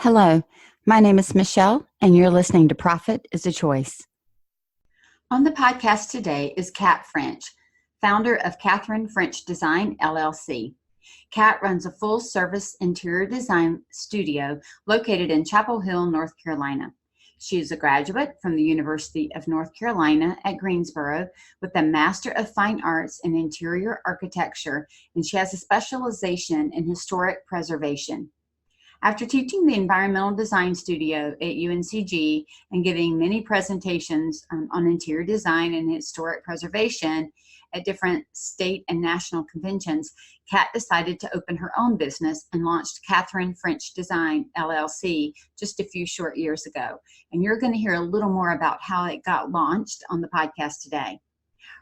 Hello, my name is Michelle, and you're listening to Profit is a Choice. On the podcast today is Kat French, founder of Catherine French Design, LLC. Kat runs a full-service interior design studio located in Chapel Hill, North Carolina. She is a graduate from the University of North Carolina at Greensboro with a Master of Fine Arts in Interior Architecture, and she has a specialization in historic preservation. After teaching the Environmental Design Studio at UNCG and giving many presentations on interior design and historic preservation at different state and national conventions, Kat decided to open her own business and launched Catherine French Design, LLC, just a few short years ago. And you're going to hear a little more about how it got launched on the podcast today.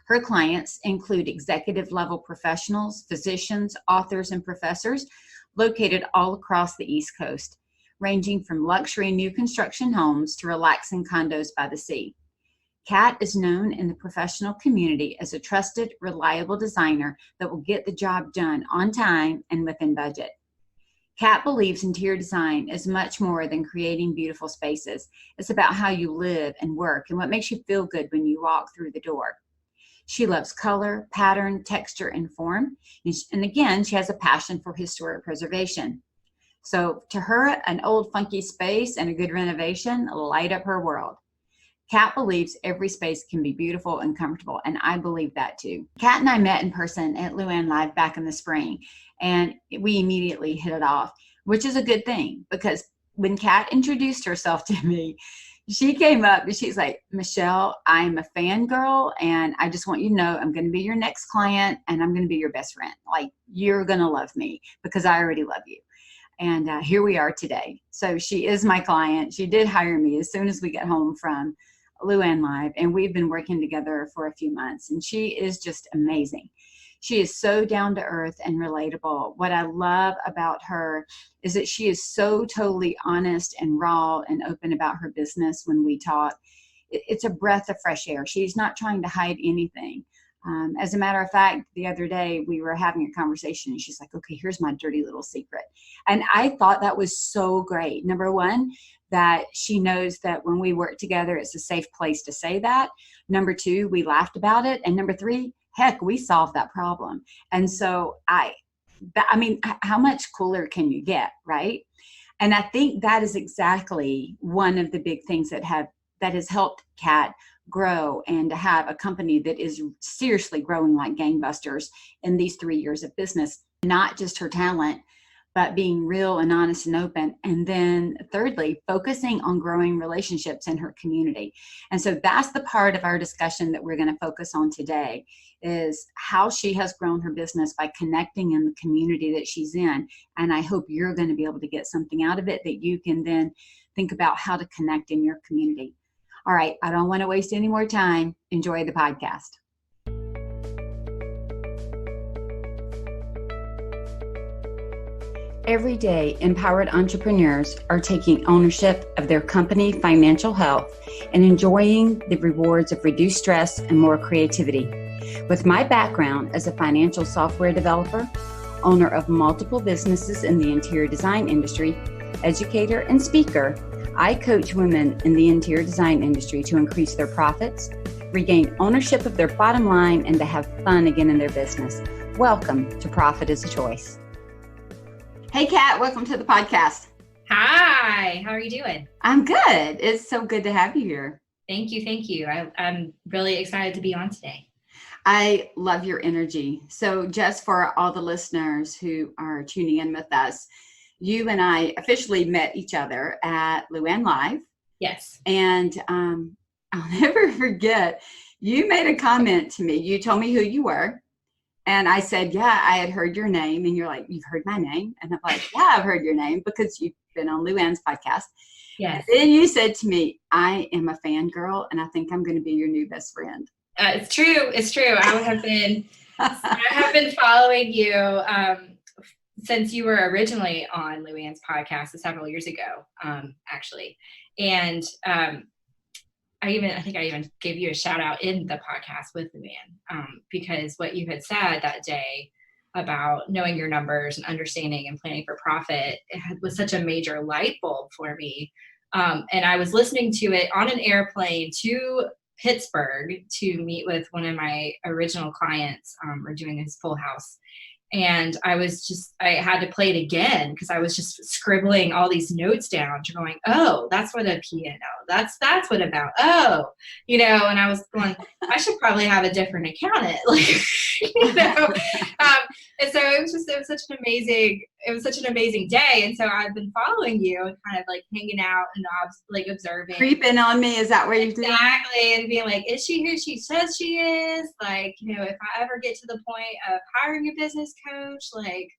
Her clients include executive level professionals, physicians, authors, and professors located all across the East Coast, ranging from luxury new construction homes to relaxing condos by the sea. Kat is known in the professional community as a trusted, reliable designer that will get the job done on time and within budget. Kat believes interior design is much more than creating beautiful spaces. It's about how you live and work and what makes you feel good when you walk through the door. She loves color, pattern, texture, and form. And again, she has a passion for historic preservation. So to her, an old funky space and a good renovation light up her world. Kat believes every space can be beautiful and comfortable, and I believe that too. Kat and I met in person at Luann Live back in the spring, and we immediately hit it off, which is a good thing because when Kat introduced herself to me, she came up and she's like, Michelle, I'm a fangirl, and I just want you to know I'm going to be your next client, and I'm going to be your best friend. Like, you're going to love me because I already love you. And here we are today. So she is my client. She did hire me as soon as we got home from Luann Live, and we've been working together for a few months, and she is just amazing. She is so down to earth and relatable. What I love about her is that she is so totally honest and raw and open about her business when we talk. It's a breath of fresh air. She's not trying to hide anything. As a matter of fact, the other day we were having a conversation and she's like, okay, here's my dirty little secret. And I thought that was so great. Number one, that she knows that when we work together, it's a safe place to say that. Number two, we laughed about it. And number three, heck, we solved that problem. And so I mean, how much cooler can you get, right? And I think that is exactly one of the big things that has helped Kat grow and to have a company that is seriously growing like gangbusters in these 3 years of business. Not just her talent, but being real and honest and open. And then thirdly, focusing on growing relationships in her community. And so that's the part of our discussion that we're going to focus on today, is how she has grown her business by connecting in the community that she's in. And I hope you're going to be able to get something out of it that you can then think about how to connect in your community. All right, I don't want to waste any more time. Enjoy the podcast. Every day, empowered entrepreneurs are taking ownership of their company financial health and enjoying the rewards of reduced stress and more creativity. With my background as a financial software developer, owner of multiple businesses in the interior design industry, educator, and speaker, I coach women in the interior design industry to increase their profits, regain ownership of their bottom line, and to have fun again in their business. Welcome to Profit is a Choice. Hey, Kat, welcome to the podcast. Hi, how are you doing? I'm good. It's so good to have you here. Thank you. I'm really excited to be on today. I love your energy. So just for all the listeners who are tuning in with us, you and I officially met each other at Luann Live. Yes. And I'll never forget, you made a comment to me. You told me who you were. And I said, yeah, I had heard your name. And you're like, you've heard my name? And I'm like, yeah, I've heard your name because you've been on Luann's podcast. Yes. And then you said to me, I am a fangirl, and I think I'm going to be your new best friend. It's true. I have been following you since you were originally on Luann's podcast several years ago, actually. And I think I even gave you a shout out in the podcast with Luann because what you had said that day about knowing your numbers and understanding and planning for profit, was such a major light bulb for me. And I was listening to it on an airplane to Pittsburgh to meet with one of my original clients. We're doing his full house. And I had to play it again because I was just scribbling all these notes down, going, oh, that's what a piano, that's what about, oh, and I was going, I should probably have a different accountant, and so it was such an amazing day. And so I've been following you and kind of like hanging out and observing. Creeping on me, is that where you do? Exactly, and being like, is she who she says she is? Like, if I ever get to the point of hiring a business coach, like,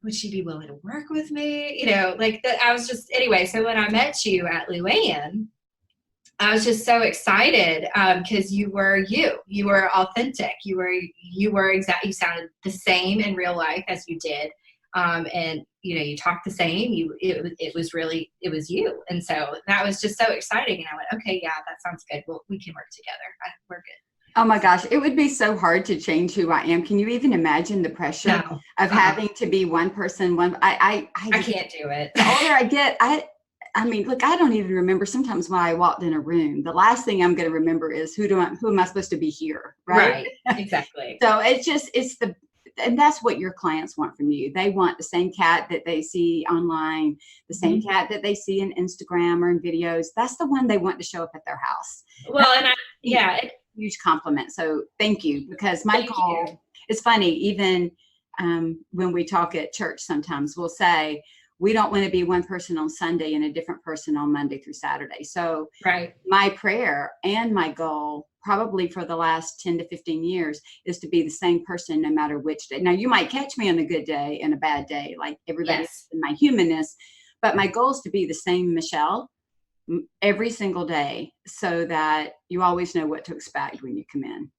would she be willing to work with me? I was just, anyway, so when I met you at Luann, I was just so excited because you were authentic. You sounded the same in real life as you did. And you talked the same, it was you. And so that was just so exciting. And I went, okay, yeah, that sounds good. Well, we can work together. We're good. Oh my gosh, it would be so hard to change who I am. Can you even imagine the pressure of having to be one person? I can't do it. The older I get, I mean, look, I don't even remember sometimes when I walked in a room. The last thing I'm going to remember is who am I supposed to be here? Right. Exactly. So and that's what your clients want from you. They want the same cat that they see online, the same cat that they see in Instagram or in videos. That's the one they want to show up at their house. Well, and huge compliment. So thank you, because my goal, it's funny, even when we talk at church, sometimes we'll say, we don't want to be one person on Sunday and a different person on Monday through Saturday. So my prayer and my goal probably for the last 10 to 15 years is to be the same person no matter which day. Now, you might catch me on a good day and a bad day, like everybody else in my humanness, but my goal is to be the same Michelle every single day so that you always know what to expect when you come in.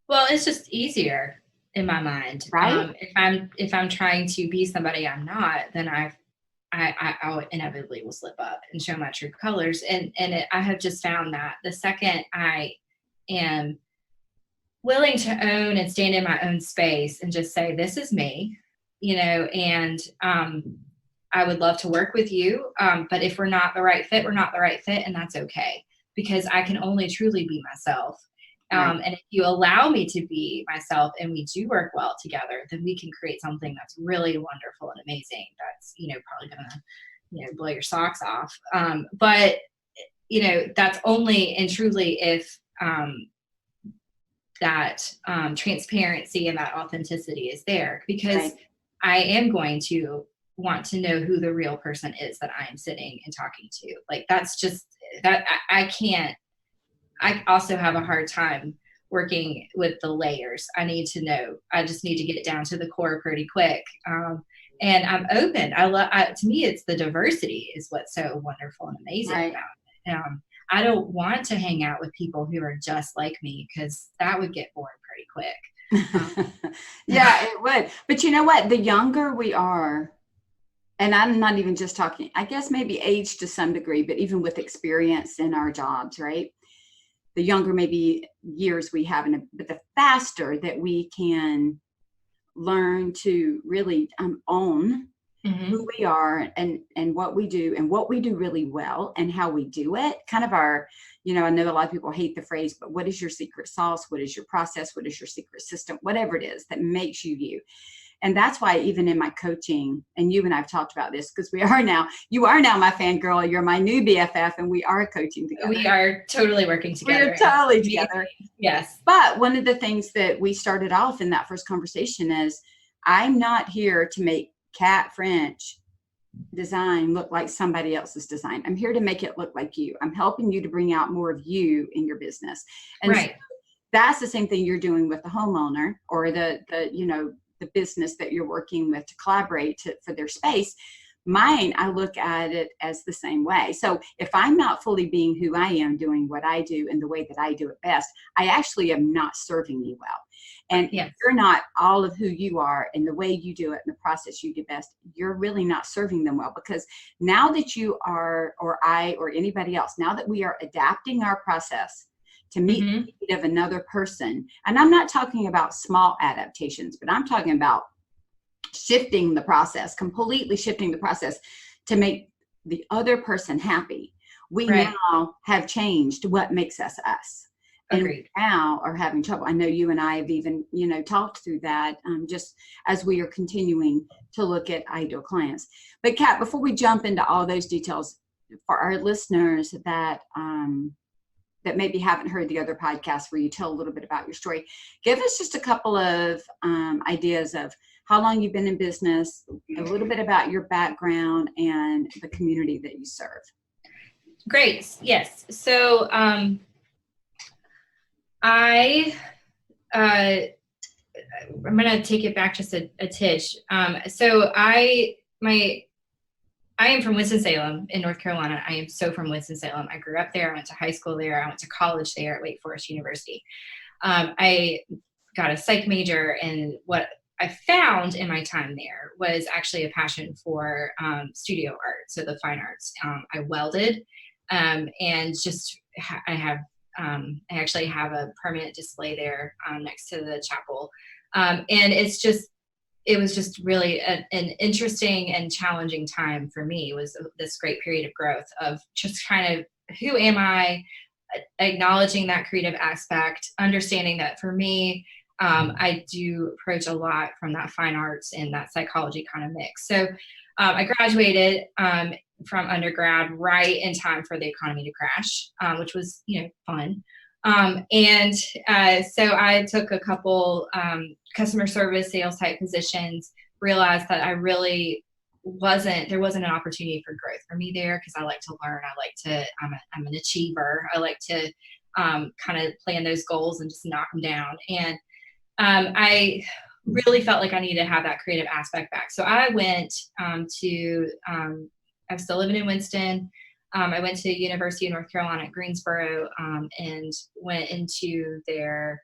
Well, it's just easier in my mind. Right. If I'm trying to be somebody I'm not, then I inevitably will slip up and show my true colors. And I have just found that the second I am willing to own and stand in my own space and just say, this is me, and I would love to work with you. But if we're not the right fit, we're not the right fit. And that's okay, because I can only truly be myself. And if you allow me to be myself and we do work well together, then we can create something that's really wonderful and amazing. That's, probably going to, blow your socks off. But that's only and truly if that transparency and that authenticity is there, because I am going to want to know who the real person is that I am sitting and talking to. Like, that's just that I also have a hard time working with the layers. I need to know. I just need to get down to the core pretty quick. And I'm open. To me, it's the diversity is what's so wonderful and amazing about it. I don't want to hang out with people who are just like me, because that would get boring pretty quick. Yeah, it would. But you know what? The younger we are, and I'm not even just talking, I guess maybe age to some degree, but even with experience in our jobs, right? The younger maybe years we have, but the faster that we can learn to really own who we are and what we do and what we do really well and how we do it. Kind of our, I know a lot of people hate the phrase, but what is your secret sauce? What is your process? What is your secret system? Whatever it is that makes you you. And that's why even in my coaching, and you and I've talked about this, because you are now my fangirl, you're my new BFF, and we are coaching together. We are totally working together. We're totally together. Yes. But one of the things that we started off in that first conversation is, I'm not here to make Cat French design look like somebody else's design. I'm here to make it look like you. I'm helping you to bring out more of you in your business. And so that's the same thing you're doing with the homeowner or the business that you're working with to collaborate for their space. Mine, I look at it as the same way. So if I'm not fully being who I am, doing what I do in the way that I do it best, I actually am not serving you well. And if you're not all of who you are and the way you do it and the process you do best, you're really not serving them well. Because now that you are, or I, or anybody else, now that we are adapting our process to meet the need of another person, and I'm not talking about small adaptations, but I'm talking about shifting the process, completely shifting the process to make the other person happy. We Right. now have changed what makes us us. And we Agreed. now are having trouble. I know you and I have even, talked through that just as we are continuing to look at ideal clients. But Kat, before we jump into all those details, for our listeners that maybe haven't heard the other podcast where you tell a little bit about your story, give us just a couple of ideas of how long you've been in business, a little bit about your background and the community that you serve. Great. Yes. So I'm going to take it back just a titch. So I am from Winston-Salem in North Carolina. I am so from Winston-Salem. I grew up there. I went to high school there. I went to college there at Wake Forest University. I got a psych major, and what I found in my time there was actually a passion for studio art, so the fine arts. I welded, and just I actually have a permanent display there next to the chapel, and it was just really an interesting and challenging time for me. It was this great period of growth of just kind of, who am I? Acknowledging that creative aspect, understanding that for me, I do approach a lot from that fine arts and that psychology kind of mix. So I graduated from undergrad right in time for the economy to crash, which was, fun. So I took a couple customer service sales type positions, realized that there wasn't an opportunity for growth for me there, because I like to learn. I'm an achiever. I like to kind of plan those goals and just knock them down. And I really felt like I needed to have that creative aspect back. So I went I'm still living in Winston. I went to University of North Carolina at Greensboro and went into their,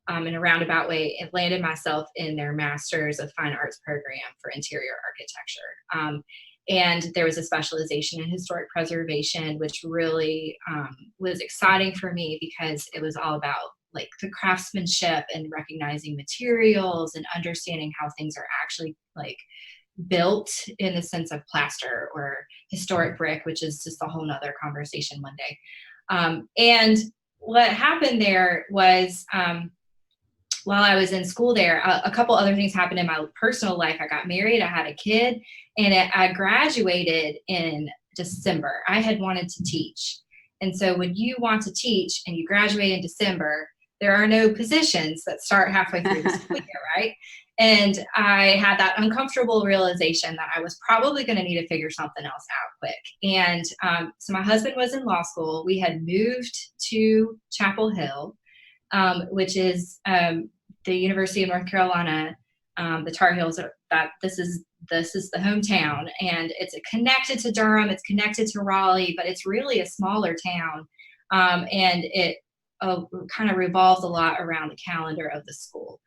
in a roundabout way, and landed myself in their Master's of Fine Arts program for interior architecture. And there was a specialization in historic preservation, which really was exciting for me, because it was all about like the craftsmanship and recognizing materials and understanding how things are actually like built in the sense of plaster or historic brick, which is just a whole nother conversation one day. And what happened there was, while I was in school there, a couple other things happened in my personal life. I got married, I had a kid, and I graduated in December. I had wanted to teach. And so when you want to teach and you graduate in December, there are no positions that start halfway through the school year, right? And I had that uncomfortable realization that I was probably going to need to figure something else out quick. And so my husband was in law school. We had moved to Chapel Hill, which is the University of North Carolina. The Tar Heels this is the hometown, and it's connected to Durham. It's connected to Raleigh, but it's really a smaller town. And it kind of revolves a lot around the calendar of the school.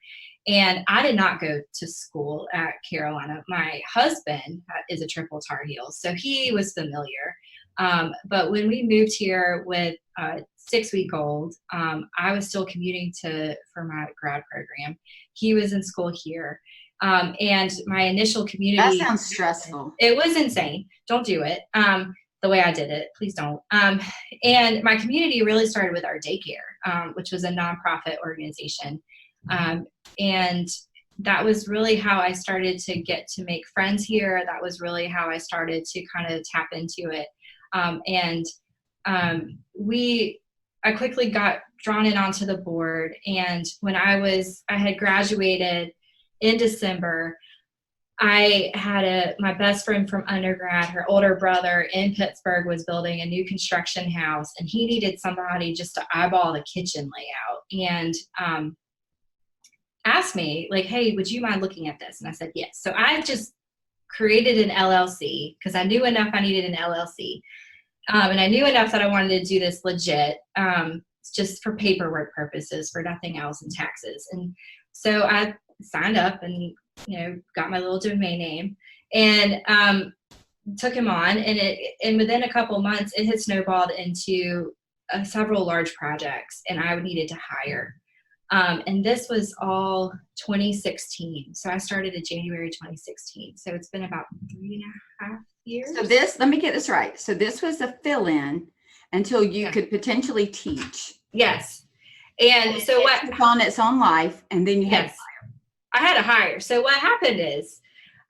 And I did not go to school at Carolina. My husband is a triple Tar Heel, so he was familiar. But when we moved here with a 6-week-old, I was still commuting for my grad program. He was in school here. And my initial community— That sounds stressful. It was insane. Don't do it the way I did it. Please don't. And my community really started with our daycare, which was a nonprofit organization. And that was really how I started to get to make friends here. That was really how I started to kind of tap into it. I quickly got drawn in onto the board. And when I had graduated in December, I had my best friend from undergrad, her older brother in Pittsburgh was building a new construction house, and he needed somebody just to eyeball the kitchen layout. And, asked me like, hey, would you mind looking at this? And I said, yes. So I just created an LLC because I knew enough I needed an LLC. And I knew enough that I wanted to do this legit, just for paperwork purposes, for nothing else, and taxes. And so I signed up and, got my little domain name and took him on. And within a couple months, it had snowballed into several large projects, and I needed to hire And this was all 2016. So I started in January 2016. So it's been about 3.5 years. So let me get this right. So this was a fill-in until you could potentially teach. Yes. And so what took on its own life, and then you had I had to hire. So what happened is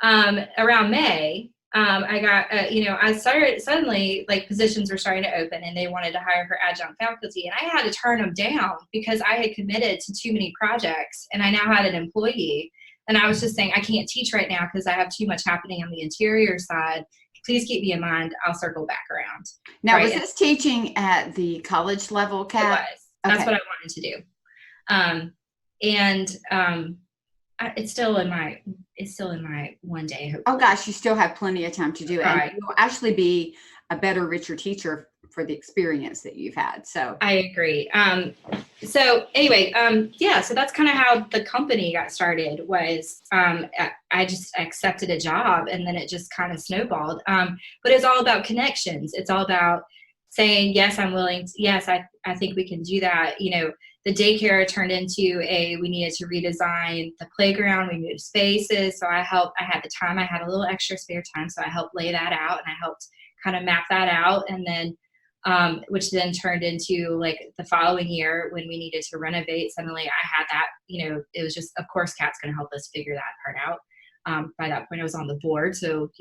around May, I got, I started suddenly, like, positions were starting to open and they wanted to hire for adjunct faculty. And I had to turn them down because I had committed to too many projects and I now had an employee. And I was just saying, I can't teach right now because I have too much happening on the interior side. Please keep me in mind. I'll circle back around. Now, was this teaching at the college level, Kat? It was. That's what I wanted to do. It's still in my one day. Hopefully. Oh gosh, you still have plenty of time to do it. Right. And you'll actually be a better, richer teacher for the experience that you've had. So I agree. So anyway, so that's kind of how the company got started. Was I just accepted a job and then it just kind of snowballed. But it's all about connections. It's all about saying, yes, I'm willing. Yes, I think we can do that. The daycare turned into we needed to redesign the playground. We moved spaces. So I had the time. I had a little extra spare time. So I helped lay that out and I helped kind of map that out. And then, which then turned into, like, the following year when we needed to renovate. Suddenly I had that, it was just, of course, Kat's going to help us figure that part out. By that point I was on the board. So,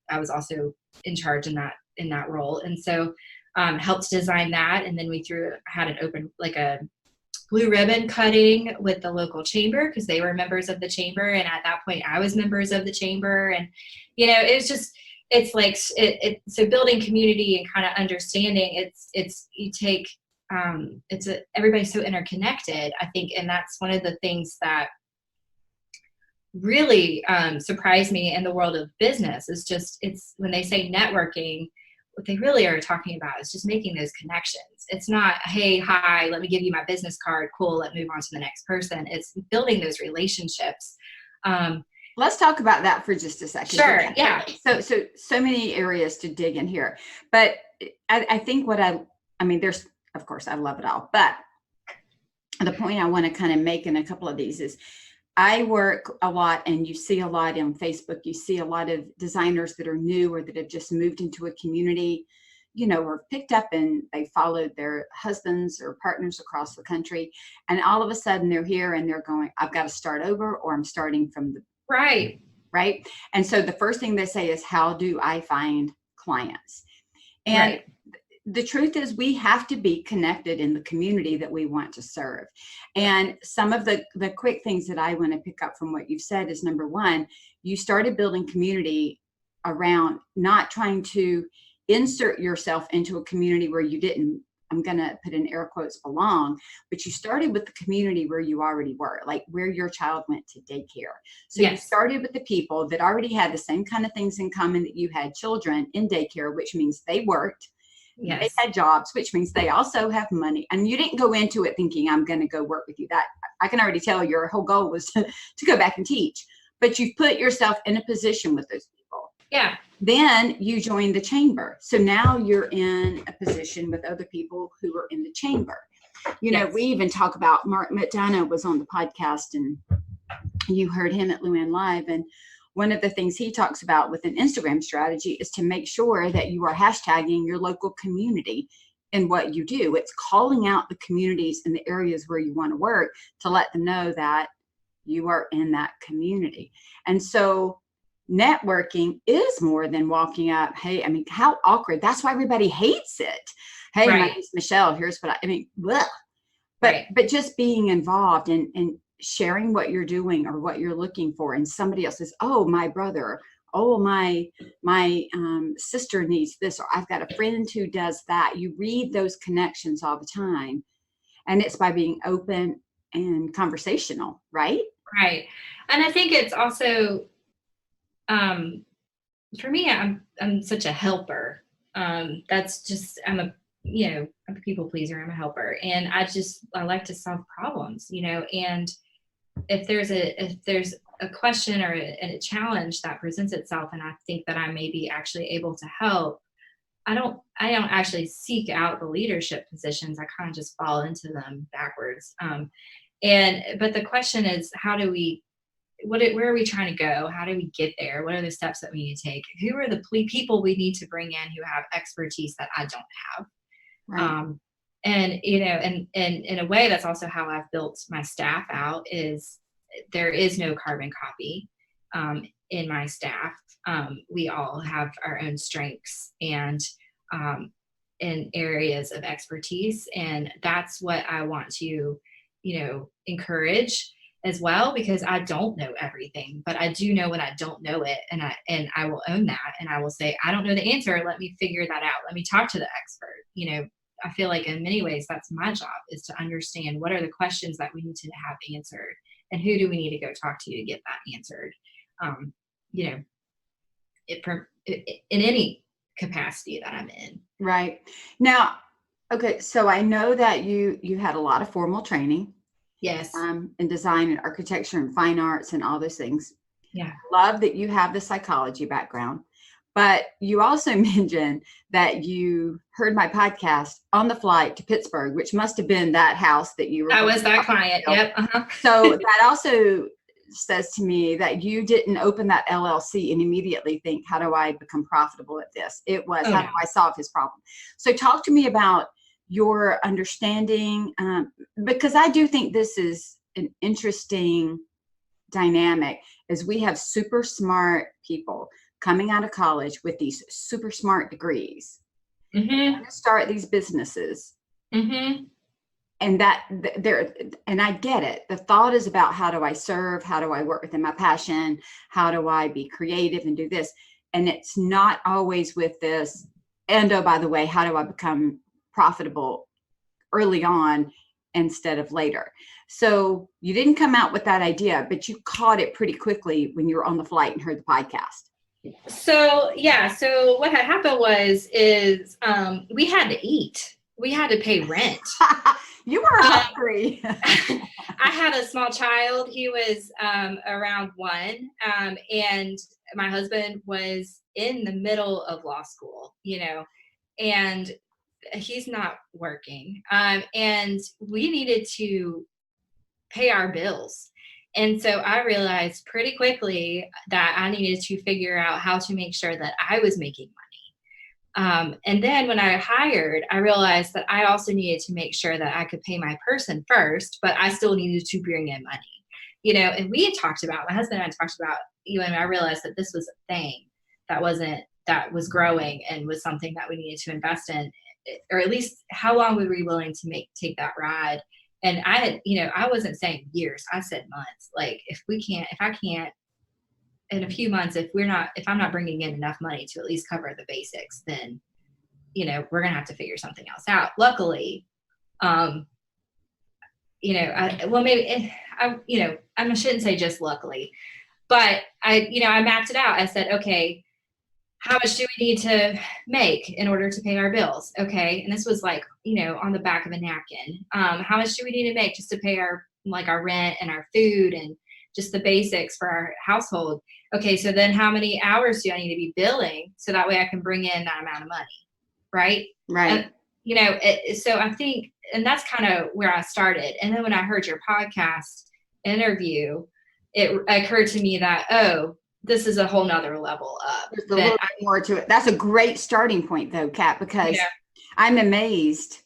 I was also in charge in that role. And so, helped design that. And then we had an open, like a blue ribbon cutting with the local chamber because they were members of the chamber. And at that point I was members of the chamber. And, it was just, it's like, so building community and kind of understanding everybody's so interconnected, I think. And that's one of the things that really surprised me in the world of business is just, it's when they say networking, what they really are talking about is just making those connections. It's not, hey, hi, let me give you my business card. Cool. Let's move on to the next person. It's building those relationships. Let's talk about that for just a second. Sure. Yeah. So many areas to dig in here, but I think there's, of course, I love it all, but the point I want to kind of make in a couple of these is I work a lot, and you see a lot on Facebook. You see a lot of designers that are new or that have just moved into a community, or picked up and they followed their husbands or partners across the country. And all of a sudden they're here and they're going, I've got to start over, or I'm starting from the right. And so the first thing they say is, how do I find clients? And the truth is, we have to be connected in the community that we want to serve. And some of the quick things that I want to pick up from what you've said is, number one, you started building community around not trying to insert yourself into a community where you didn't, I'm going to put in air quotes, belong, but you started with the community where you already were, like where your child went to daycare. So you started with the people that already had the same kind of things in common that you had, children in daycare, which means they worked. Yes. They had jobs, which means they also have money. And you didn't go into it thinking, I'm going to go work with you. That I can already tell your whole goal was to go back and teach. But you've put yourself in a position with those people. Yeah. Then you joined the chamber. So now you're in a position with other people who are in the chamber. We even talk about Mark McDonough was on the podcast, and you heard him at Luann Live. And one of the things he talks about with an Instagram strategy is to make sure that you are hashtagging your local community in what you do. It's calling out the communities in the areas where you want to work to let them know that you are in that community. And so networking is more than walking up. Hey, how awkward. That's why everybody hates it. Hey, my name's Michelle. Here's what bleh. But just being involved and sharing what you're doing or what you're looking for, and somebody else says, oh, my brother, oh, my sister needs this, or I've got a friend who does that. You read those connections all the time, and it's by being open and conversational, right? Right. And I think it's also, for me, I'm such a helper. That's just, I'm a people pleaser. I'm a helper, and I like to solve problems, and if there's a question or a challenge that presents itself, and I think that I may be actually able to help, I don't actually seek out the leadership positions. I kind of just fall into them backwards. But the question is, where are we trying to go? How do we get there? What are the steps that we need to take? Who are the people we need to bring in who have expertise that I don't have? Right. And in a way, that's also how I've built my staff out. Is there is no carbon copy in my staff. We all have our own strengths and in areas of expertise, and that's what I want to encourage as well, because I don't know everything, but I do know when I don't know it, and I will own that, and I will say, I don't know the answer. Let me figure that out. Let me talk to the expert. I feel like in many ways that's my job, is to understand what are the questions that we need to have answered, and who do we need to go talk to get that answered. In any capacity that I'm in. Right. Now, okay, so I know that you had a lot of formal training. Yes. In design and architecture and fine arts and all those things. Yeah. Love that you have the psychology background, but you also mentioned that you heard my podcast on the flight to Pittsburgh, which must have been that house that you were. That was that client. Yep. Uh-huh. So that also says to me that you didn't open that LLC and immediately think, how do I become profitable at this? It was, how do I solve his problem? So talk to me about your understanding, because I do think this is an interesting dynamic, as we have super smart people coming out of college with these super smart degrees, start these businesses. And and I get it. The thought is about, how do I serve? How do I work within my passion? How do I be creative and do this? And it's not always with this, and oh, by the way, how do I become profitable early on instead of later? So you didn't come out with that idea, but you caught it pretty quickly when you were on the flight and heard the podcast. So what had happened is we had to eat. We had to pay rent. You were hungry. I had a small child. He was around 1, and my husband was in the middle of law school, and he's not working. And we needed to pay our bills. And so I realized pretty quickly that I needed to figure out how to make sure that I was making money. And then when I hired, I realized that I also needed to make sure that I could pay my person first, but I still needed to bring in money, and we had talked about, my husband and I talked about, and I realized that this was a thing that was growing and was something that we needed to invest in, or at least how long were we willing to take that ride? And I had, I wasn't saying years, I said months. Like, if I can't in a few months, if I'm not bringing in enough money to at least cover the basics, then, we're going to have to figure something else out. Luckily, I shouldn't say just luckily, but I mapped it out. I said, okay, how much do we need to make in order to pay our bills? Okay. And this was like, on the back of a napkin. How much do we need to make just to pay our rent and our food and just the basics for our household? Okay. So then how many hours do I need to be billing so that way I can bring in that amount of money? Right. Right. And, so I think, and that's kind of where I started. And then when I heard your podcast interview, it occurred to me that, this is a whole nother level up. There's a little bit more to it. That's a great starting point though, Kat, because I'm amazed.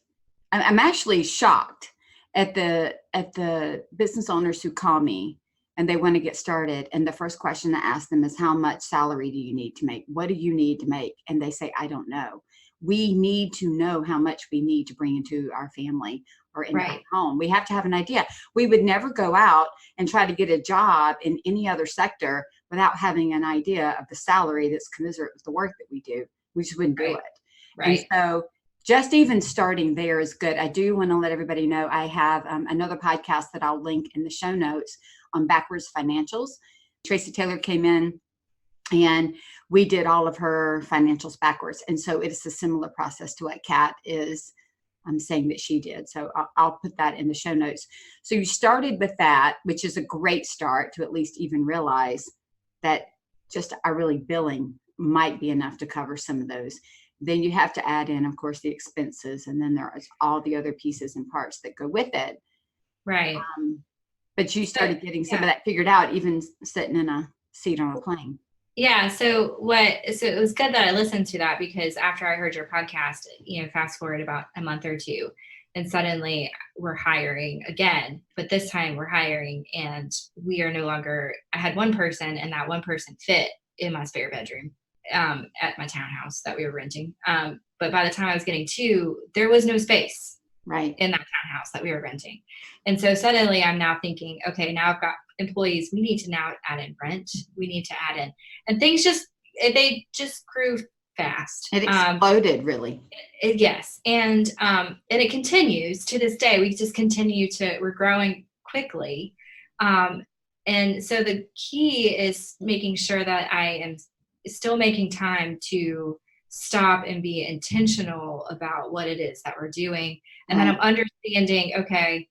I'm actually shocked at the business owners who call me and they want to get started. And the first question I ask them is, how much salary do you need to make? What do you need to make? And they say, I don't know. We need to know how much we need to bring into our family or in our home. We have to have an idea. We would never go out and try to get a job in any other sector without having an idea of the salary that's commensurate with the work that we do. We just wouldn't do it. Right. And so just even starting there is good. I do want to let everybody know I have another podcast that I'll link in the show notes on backwards financials. Tracy Taylor came in and we did all of her financials backwards. And so it is a similar process to what Kat is saying that she did. So I'll put that in the show notes. So you started with that, which is a great start to at least even realize that just our really billing might be enough to cover some of those. Then you have to add in, of course, the expenses. And then there is all the other pieces and parts that go with it. Right. But you started getting some of that figured out, even sitting in a seat on a plane. Yeah. So it was good that I listened to that, because after I heard your podcast, fast forward about a month or two, and suddenly we're hiring again, but this time we're hiring and we are no longer, I had one person and that one person fit in my spare bedroom at my townhouse that we were renting. But by the time I was getting two, there was no space in that townhouse that we were renting. And so suddenly I'm now thinking, okay, now I've got employees. We need to now add in rent. We need to add in, and they just grew fast. It exploded, really. Yes. And it continues to this day. We're growing quickly. And so the key is making sure that I am still making time to stop and be intentional about what it is that we're doing. And then I'm understanding, okay,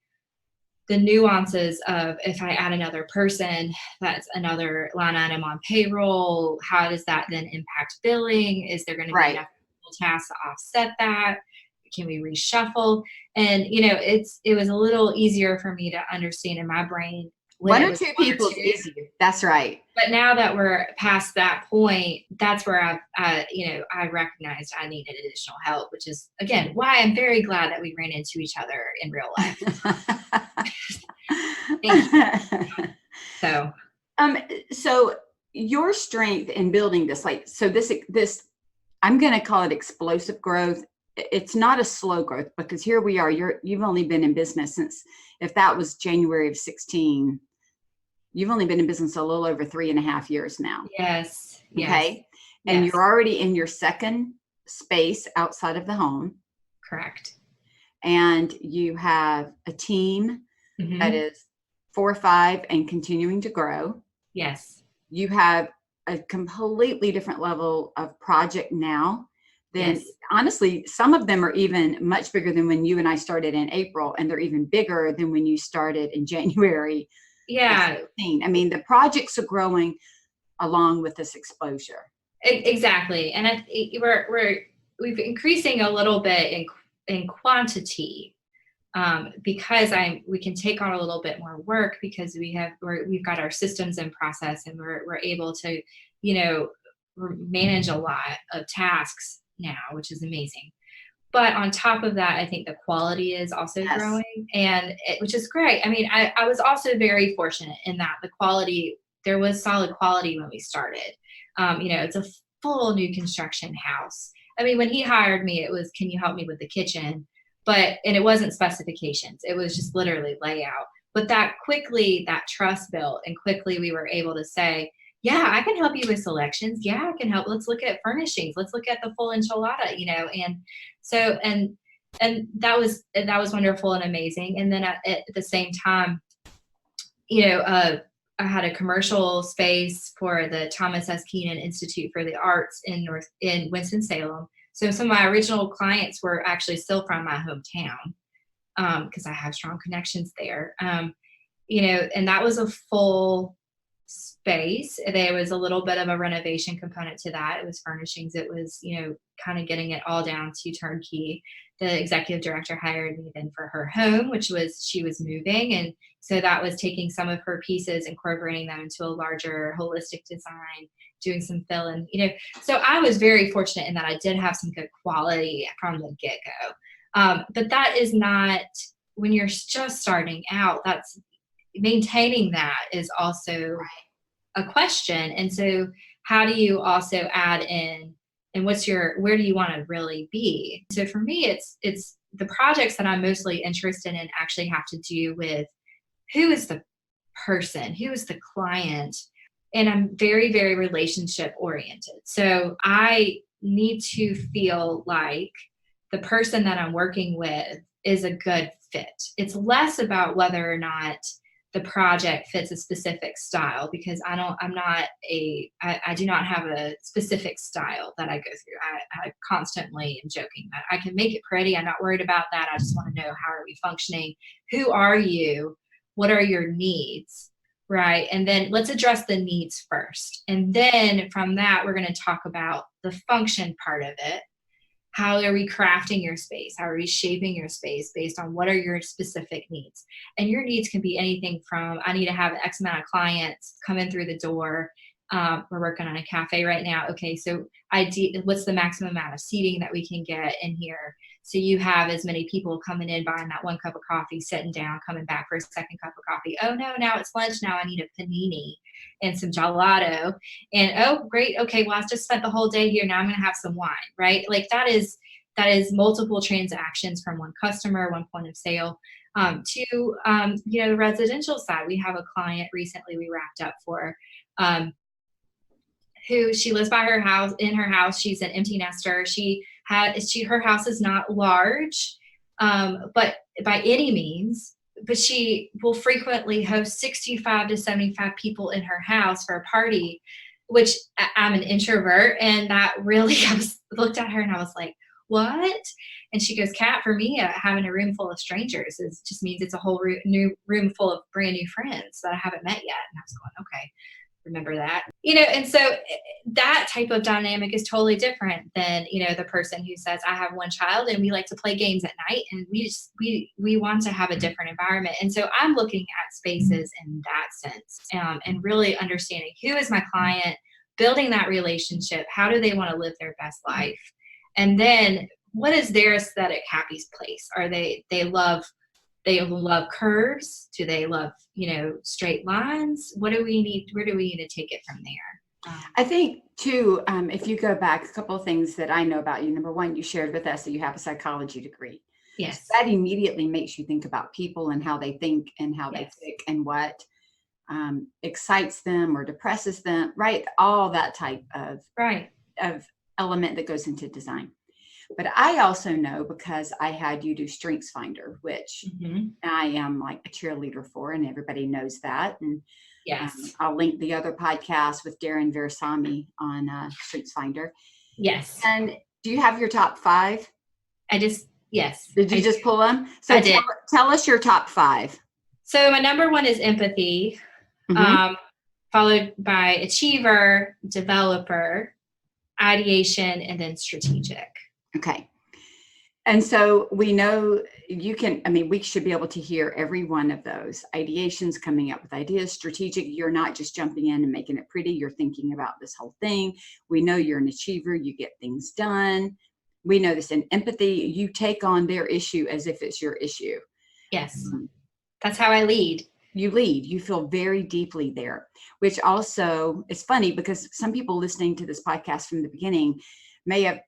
the nuances of, if I add another person, that's another line item on payroll. How does that then impact billing? Is there going to be enough tasks to offset that? Can we reshuffle? And, it was a little easier for me to understand in my brain. One or two people is easier. That's right. But now that we're past that point, that's where I recognized I needed additional help, which is, again, why I'm very glad that we ran into each other in real life. So your strength in building this, this, I'm going to call it explosive growth. It's not a slow growth, because here we are, you've only been in business since, if that was January of 16, you've only been in business a little over 3.5 years now. Yes. Okay. And you're already in your second space outside of the home. Correct. And you have a team that is 4 or 5 and continuing to grow. Yes. You have a completely different level of project now than, honestly, some of them are even much bigger than when you and I started in April, and they're even bigger than when you started in January. Yeah. I mean, the projects are growing along with this exposure. Exactly. And we've increasing a little bit in quantity, because we can take on a little bit more work, because we've got our systems in process, and we're able to, manage a lot of tasks now, which is amazing. But on top of that, I think the quality is also growing, which is great. I mean, I was also very fortunate in that there was solid quality when we started. It's a full new construction house. I mean, when he hired me, it was, can you help me with the kitchen? And it wasn't specifications. It was just literally layout. But that trust built, and quickly we were able to say, yeah, I can help you with selections. Yeah, I can help. Let's look at furnishings. Let's look at the full enchilada, and so, and that was wonderful and amazing. And then at the same time, I had a commercial space for the Thomas S. Keenan Institute for the Arts in Winston-Salem. So some of my original clients were actually still from my hometown, because I have strong connections there. And that was a full space. There was a little bit of a renovation component to that. It was furnishings. It was, kind of getting it all down to turnkey. The executive director hired me then for her home, she was moving. And so that was taking some of her pieces, incorporating them into a larger holistic design, doing some fill in, So I was very fortunate in that I did have some good quality from the get-go. But that is not, when you're just starting out, that's maintaining that is also a question. And so how do you also add in, and where do you want to really be? So for me, it's the projects that I'm mostly interested in actually have to do with who is the person, who is the client. And I'm very, very relationship oriented. So I need to feel like the person that I'm working with is a good fit. It's less about whether or not the project fits a specific style, because I do not have a specific style that I go through. I constantly am joking that I can make it pretty. I'm not worried about that. I just want to know, how are we functioning? Who are you? What are your needs? Right. And then let's address the needs first. And then from that, we're going to talk about the function part of it. How are we crafting your space? How are we shaping your space based on what are your specific needs? And your needs can be anything from, I need to have X amount of clients come in through the door. We're working on a cafe right now. Okay, so what's the maximum amount of seating that we can get in here? So you have as many people coming in, buying that 1 cup of coffee, sitting down, coming back for a second cup of coffee. Oh no, now it's lunch. Now I need a panini and some gelato. And oh, great. Okay, well, I just spent the whole day here. Now I'm going to have some wine, right? Like that is multiple transactions from one customer, one point of sale, to the residential side. We have a client recently we wrapped up for. Who she lives by her house. In her house, she's an empty nester. Her house is not large, but by any means, but she will frequently host 65 to 75 people in her house for a party, which I'm an introvert. And that really, looked at her and I was like, what? And she goes, Kat, for me, having a room full of strangers just means it's a whole new room full of brand new friends that I haven't met yet. And I was going, okay, remember that, and so that type of dynamic is totally different than, the person who says, I have one child and we like to play games at night and we want to have a different environment. And so I'm looking at spaces in that sense, and really understanding who is my client, building that relationship. How do they want to live their best life? And then what is their aesthetic happy place? Are they love curves? Do they love, straight lines? What do we need? Where do we need to take it from there? I think too, if you go back, a couple of things that I know about you. Number one, you shared with us that you have a psychology degree. Yes. That immediately makes you think about people and how they think and how they think and what excites them or depresses them, right? All that type of element that goes into design. But I also know, because I had you do Strengths Finder, which I am like a cheerleader for, and everybody knows that. And yes, I'll link the other podcast with Darren Versami on Strengths Finder. Yes. And do you have your top 5? Yes. Did you just pull them? So I did. Tell us your top 5. So my number 1 is empathy, followed by achiever, developer, ideation, and then strategic. Okay. And so we know we should be able to hear every one of those. Ideation's coming up with ideas. Strategic, you're not just jumping in and making it pretty. You're thinking about this whole thing. We know you're an achiever. You get things done. We know this. In empathy, you take on their issue as if it's your issue. Yes. That's how I lead. You lead. You feel very deeply there, which also is funny because some people listening to this podcast from the beginning may have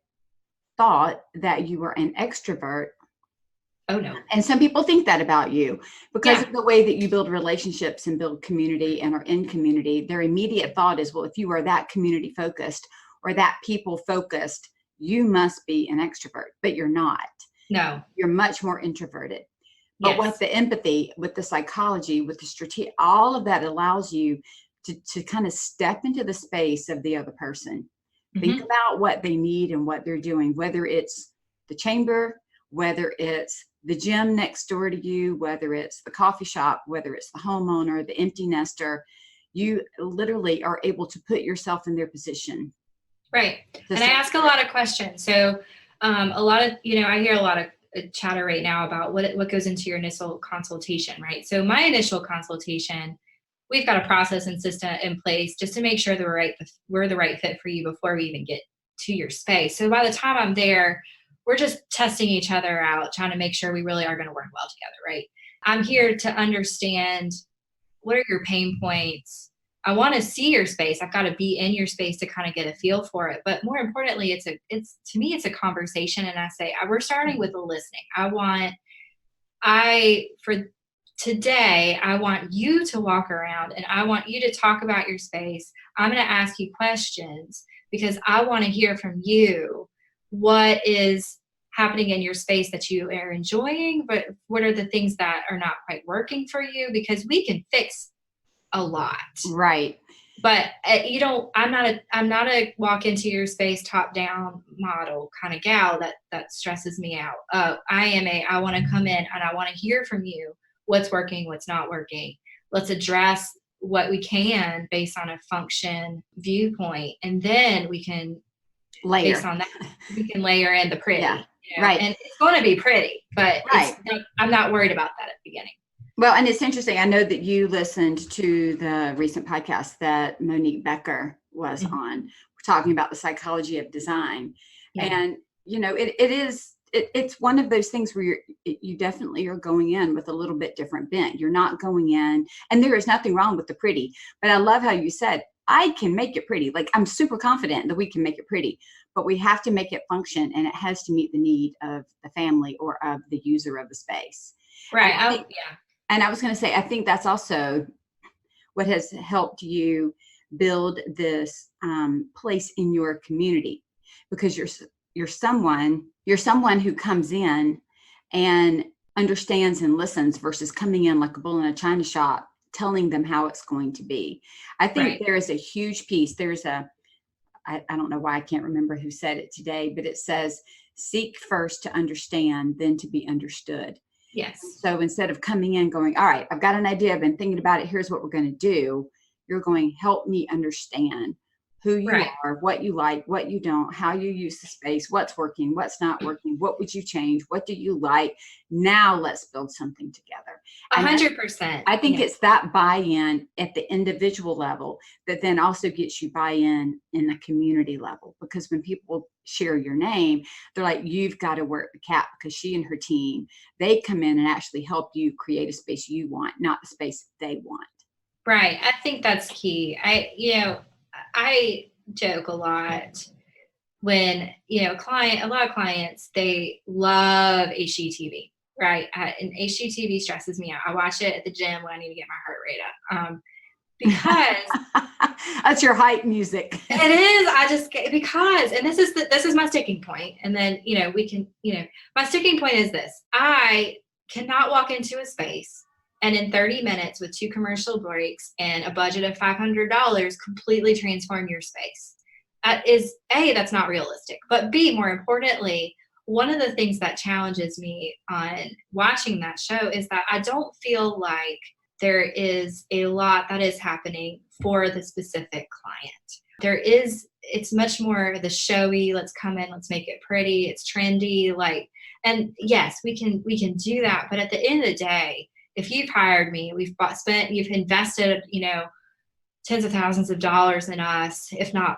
thought that you were an extrovert. Oh no. And some people think that about you because of the way that you build relationships and build community and are in community. Their immediate thought is, well, if you are that community focused or that people focused, you must be an extrovert, but you're not. No. You're much more introverted. But with the empathy, with the psychology, with the strategy, all of that allows you to kind of step into the space of the other person. Think about what they need and what they're doing, whether it's the chamber, whether it's the gym next door to you, whether it's the coffee shop, whether it's the homeowner, the empty nester. You literally are able to put yourself in their position. Right. And I ask a lot of questions. So a lot of, I hear a lot of chatter right now about what goes into your initial consultation, right? So my initial consultation, we've got a process and system in place just to make sure that we're the right fit for you before we even get to your space. So by the time I'm there, we're just testing each other out, trying to make sure we really are going to work well together, right? I'm here to understand what are your pain points. I want to see your space. I've got to be in your space to kind of get a feel for it. But more importantly, to me, it's a conversation. And I say, we're starting with a listening. For today, I want you to walk around and I want you to talk about your space. I'm going to ask you questions because I want to hear from you what is happening in your space that you are enjoying, but what are the things that are not quite working for you? Because we can fix a lot. Right. But I'm not a walk into your space top down model kind of gal that stresses me out. I want to come in and I want to hear from you. What's working, what's not working. Let's address what we can based on a function viewpoint. And then we can layer. based on that, we can layer in the pretty. Yeah, You know? right. And it's going to be pretty, but Right. I'm not worried about that at the beginning. Well, and it's interesting. I know that you listened to the recent podcast that Monique Becker was on, talking about the psychology of design. Yeah. And, you know, it's one of those things where you definitely are going in with a little bit different bent. You're not going in, and there is nothing wrong with the pretty, but I love how you said, I can make it pretty. Like, I'm super confident that we can make it pretty, but we have to make it function, and it has to meet the need of the family or of the user of the space. Right. Yeah. And I was going to say, I think that's also what has helped you build this place in your community, because you're someone who comes in and understands and listens versus coming in like a bull in a china shop, telling them how it's going to be. I think there is a huge piece. I don't know why I can't remember who said it today, but it says, seek first to understand, then to be understood. Yes. So instead of coming in going, all right, I've got an idea, I've been thinking about it, here's what we're going to do, you're going, help me understand who you are, what you like, what you don't, how you use the space, what's working, what's not working, what would you change, what do you like? Now let's build something together. 100%. I think it's that buy-in at the individual level that then also gets you buy-in in the community level, because when people share your name, they're like, you've got to work with Kat, because she and her team, they come in and actually help you create a space you want, not the space they want. Right. I think that's key. I joke a lot when, a lot of clients, they love HGTV, right? And HGTV stresses me out. I watch it at the gym when I need to get my heart rate up. Because that's your hype music. It is. And this is my sticking point. And then, my sticking point is this. I cannot walk into a space and in 30 minutes with 2 commercial breaks and a budget of $500 completely transform your space. That's not realistic. But B, more importantly, one of the things that challenges me on watching that show is that I don't feel like there is a lot that is happening for the specific client. It's much more the showy, let's come in, let's make it pretty, it's trendy, and yes, we can do that. But at the end of the day, if you've hired me, you've invested, tens of thousands of dollars in us, if not,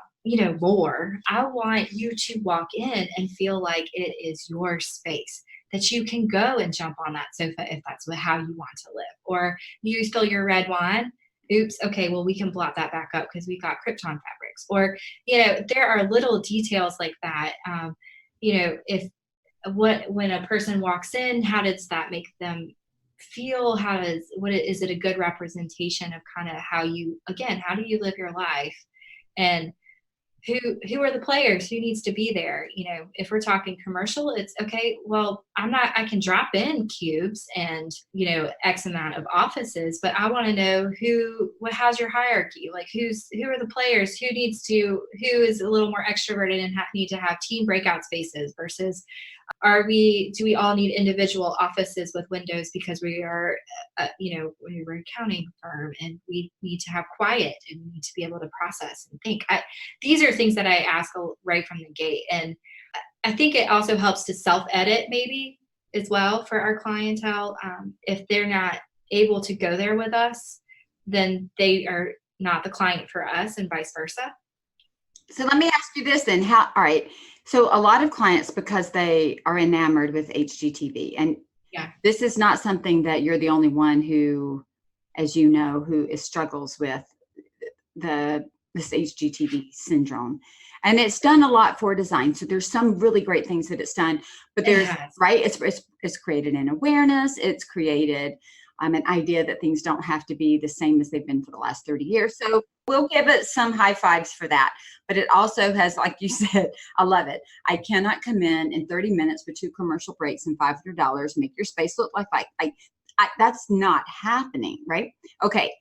more, I want you to walk in and feel like it is your space, that you can go and jump on that sofa if that's how you want to live. Or you spill your red wine. Oops. Okay. Well, we can blot that back up because we got Krypton fabrics. Or, there are little details like that. When a person walks in, how does that make them feel? Is it a good representation of kind of how do you live your life? And who are the players? Who needs to be there? If we're talking commercial, it's okay. Well, I can drop in cubes and, X amount of offices, but I want to know how's your hierarchy? Like who are the players? Who is a little more extroverted and need to have team breakout spaces versus do we all need individual offices with windows because we are, we're an accounting firm and we need to have quiet and we need to be able to process and think. These are things that I ask right from the gate. And I think it also helps to self-edit maybe as well for our clientele. If they're not able to go there with us, then they are not the client for us and vice versa. So let me ask you this then. All right. So a lot of clients, because they are enamored with HGTV, and this is not something that you're the only one who, as you know, struggles with this HGTV syndrome. And it's done a lot for design. So there's some really great things that it's done, but there's, it's created an awareness. It's created an idea that things don't have to be the same as they've been for the last 30 years. So we'll give it some high fives for that. But it also has, like you said, I love it. I cannot come in 30 minutes with 2 commercial breaks and $500, make your space look like that's not happening, right? Okay.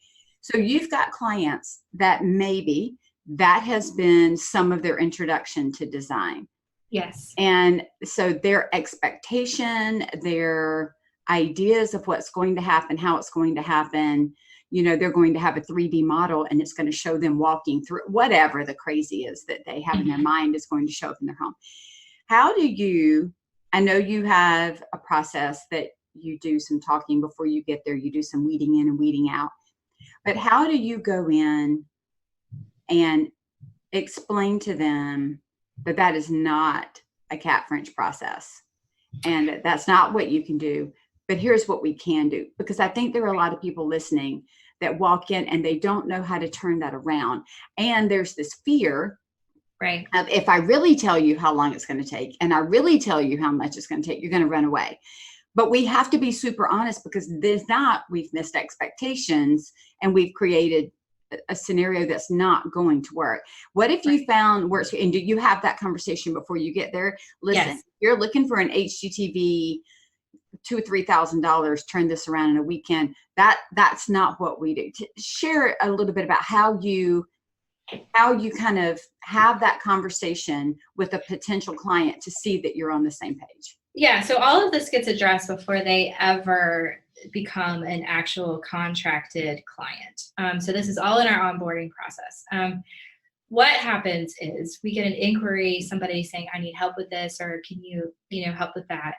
So you've got clients that maybe that has been some of their introduction to design. Yes. And so their expectation, their ideas of what's going to happen, how it's going to happen, they're going to have a 3D model and it's going to show them walking through whatever the crazy is that they have in their mind is going to show up in their home. I know you have a process that you do some talking before you get there. You do some weeding in and weeding out. But how do you go in and explain to them that that is not a Cat French process and that's not what you can do, but here's what we can do? Because I think there are a lot of people listening that walk in and they don't know how to turn that around. And there's this fear, right, of if I really tell you how long it's going to take and I really tell you how much it's going to take, you're going to run away. But we have to be super honest, because we've missed expectations and we've created a scenario that's not going to work. What if you found works, and do you have that conversation before you get there? Listen, yes. You're looking for an HGTV, $2,000 or $3,000, turn this around in a weekend. That's not what we do. Share a little bit about how you kind of have that conversation with a potential client to see that you're on the same page. Yeah, so all of this gets addressed before they ever become an actual contracted client. So this is all in our onboarding process. What happens is we get an inquiry, somebody saying, I need help with this, or can you help with that?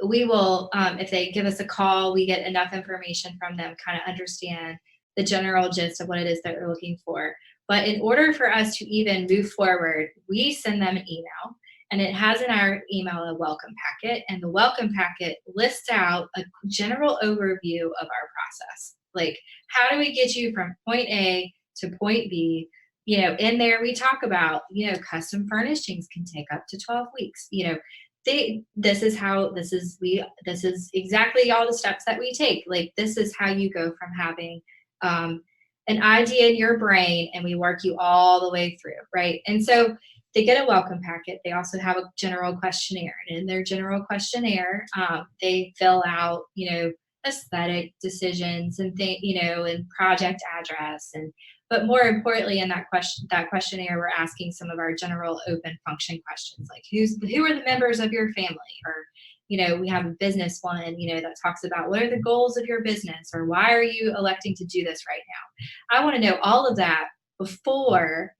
We will, if they give us a call, we get enough information from them, kind of understand the general gist of what it is that they're looking for. But in order for us to even move forward, we send them an email. And it has in our email a welcome packet, and the welcome packet lists out a general overview of our process. Like, how do we get you from point A to point B? In there we talk about, custom furnishings can take up to 12 weeks. This is exactly all the steps that we take. Like, this is how you go from having an idea in your brain, and we work you all the way through, right? And so they get a welcome packet. They also have a general questionnaire. And in their general questionnaire, they fill out, aesthetic decisions and and project address. But more importantly, in that questionnaire, we're asking some of our general open function questions, like who are the members of your family? Or, we have a business one, that talks about what are the goals of your business, or why are you electing to do this right now? I want to know all of that before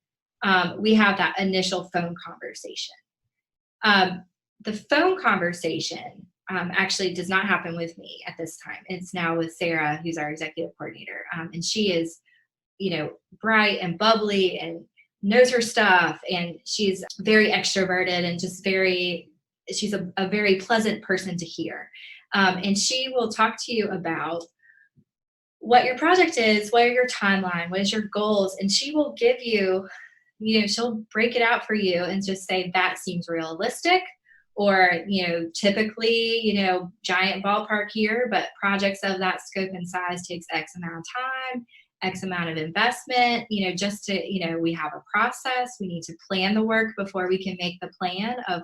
we have that initial phone conversation. The phone conversation actually does not happen with me at this time. It's now with Sarah, who's our executive coordinator. And she is, bright and bubbly and knows her stuff. And she's very extroverted and just she's a very pleasant person to hear. And she will talk to you about what your project is, what are your timeline, what is your goals, and she will give you, she'll break it out for you and just say, that seems realistic, or, typically, giant ballpark here, but projects of that scope and size takes X amount of time, X amount of investment, just to, we have a process. We need to plan the work before we can make the plan of,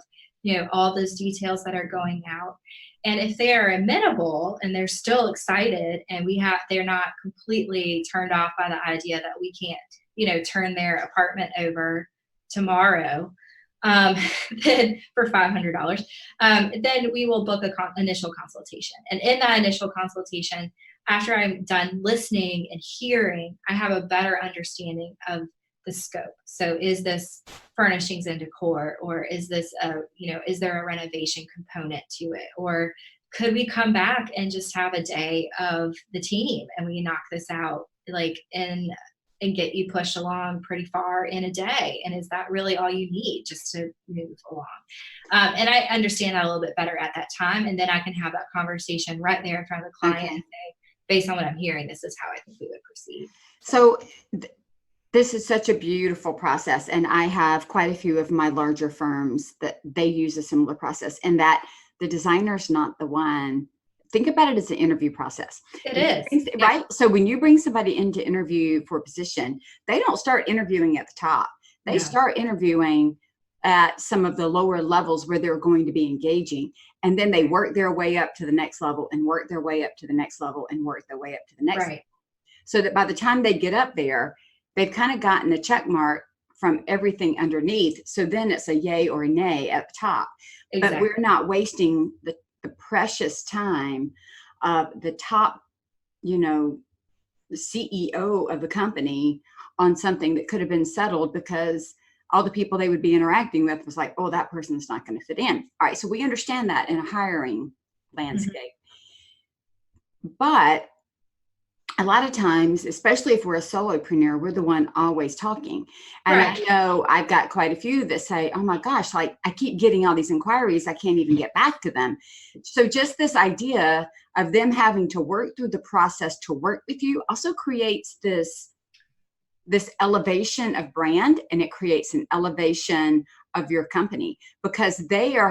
all those details that are going out. And if they are amenable and they're still excited and they're not completely turned off by the idea that we can't, turn their apartment over tomorrow, then for $500, then we will book initial consultation. And in that initial consultation, after I'm done listening and hearing, I have a better understanding of the scope. So is this furnishings and decor, or is this is there a renovation component to it? Or could we come back and just have a day of the team and we knock this out and get you pushed along pretty far in a day? And is that really all you need just to move along? And I understand that a little bit better at that time. And then I can have that conversation right there in front of the client and say, based on what I'm hearing, this is how I think we would proceed. So this is such a beautiful process. And I have quite a few of my larger firms that they use a similar process, and that the designer's not the one. Think about it as an interview process. It is. Right? Yeah. So when you bring somebody in to interview for a position, they don't start interviewing at the top. They start interviewing at some of the lower levels where they're going to be engaging. And then they work their way up to the next level and work their way up to the next level and work their way up to the next level. So that by the time they get up there, they've kind of gotten a check mark from everything underneath. So then it's a yay or a nay at the top. Exactly. But we're not wasting the precious time of the top, the CEO of the company on something that could have been settled because all the people they would be interacting with was like, oh, that person's not going to fit in. All right. So we understand that in a hiring landscape. But a lot of times, especially if we're a solopreneur, we're the one always talking. And Right. I know I've got quite a few that say, oh my gosh, like I keep getting all these inquiries. I can't even get back to them. So just this idea of them having to work through the process to work with you also creates this elevation of brand, and it creates an elevation of your company because they are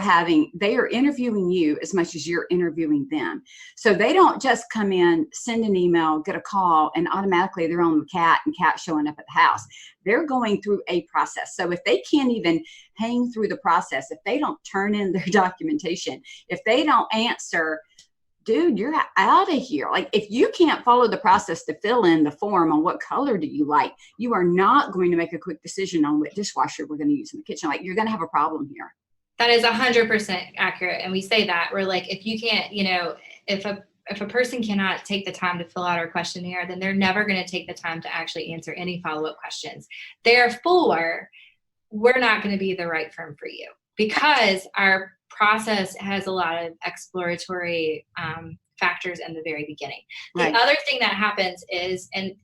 interviewing you as much as you're interviewing them. So they don't just come in, send an email, get a call, and automatically they're on the cat showing up at the house. They're going through a process. So if they can't even hang through the process, if they don't turn in their documentation, if they don't answer, dude, you're out of here. Like if you can't follow the process to fill in the form on what color do you like, you are not going to make a quick decision on what dishwasher we're going to use in the kitchen. Like you're going to have a problem here. That is 100% accurate. And we say that we're like, if you can't, if a person cannot take the time to fill out our questionnaire, then they're never going to take the time to actually answer any follow-up questions. Therefore, we're not going to be the right firm for you because our process has a lot of exploratory factors in the very beginning. The other thing that happens is, and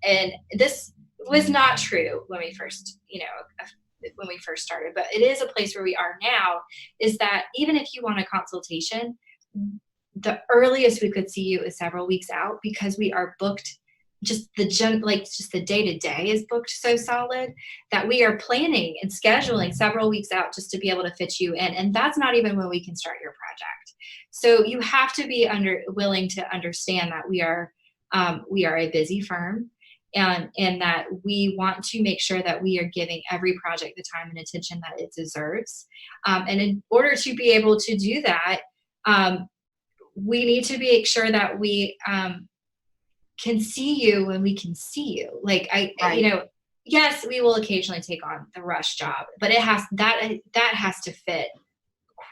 this was not true when we first, when we first started, but it is a place where we are now, is that even if you want a consultation, the earliest we could see you is several weeks out because we are booked. Just the day-to-day is booked so solid that we are planning and scheduling several weeks out just to be able to fit you in. And that's not even when we can start your project. So you have to be willing to understand that we are a busy firm and that we want to make sure that we are giving every project the time and attention that it deserves. And in order to be able to do that, we need to make sure that we can see you when we can see you. Like yes, we will occasionally take on the rush job, but it has that has to fit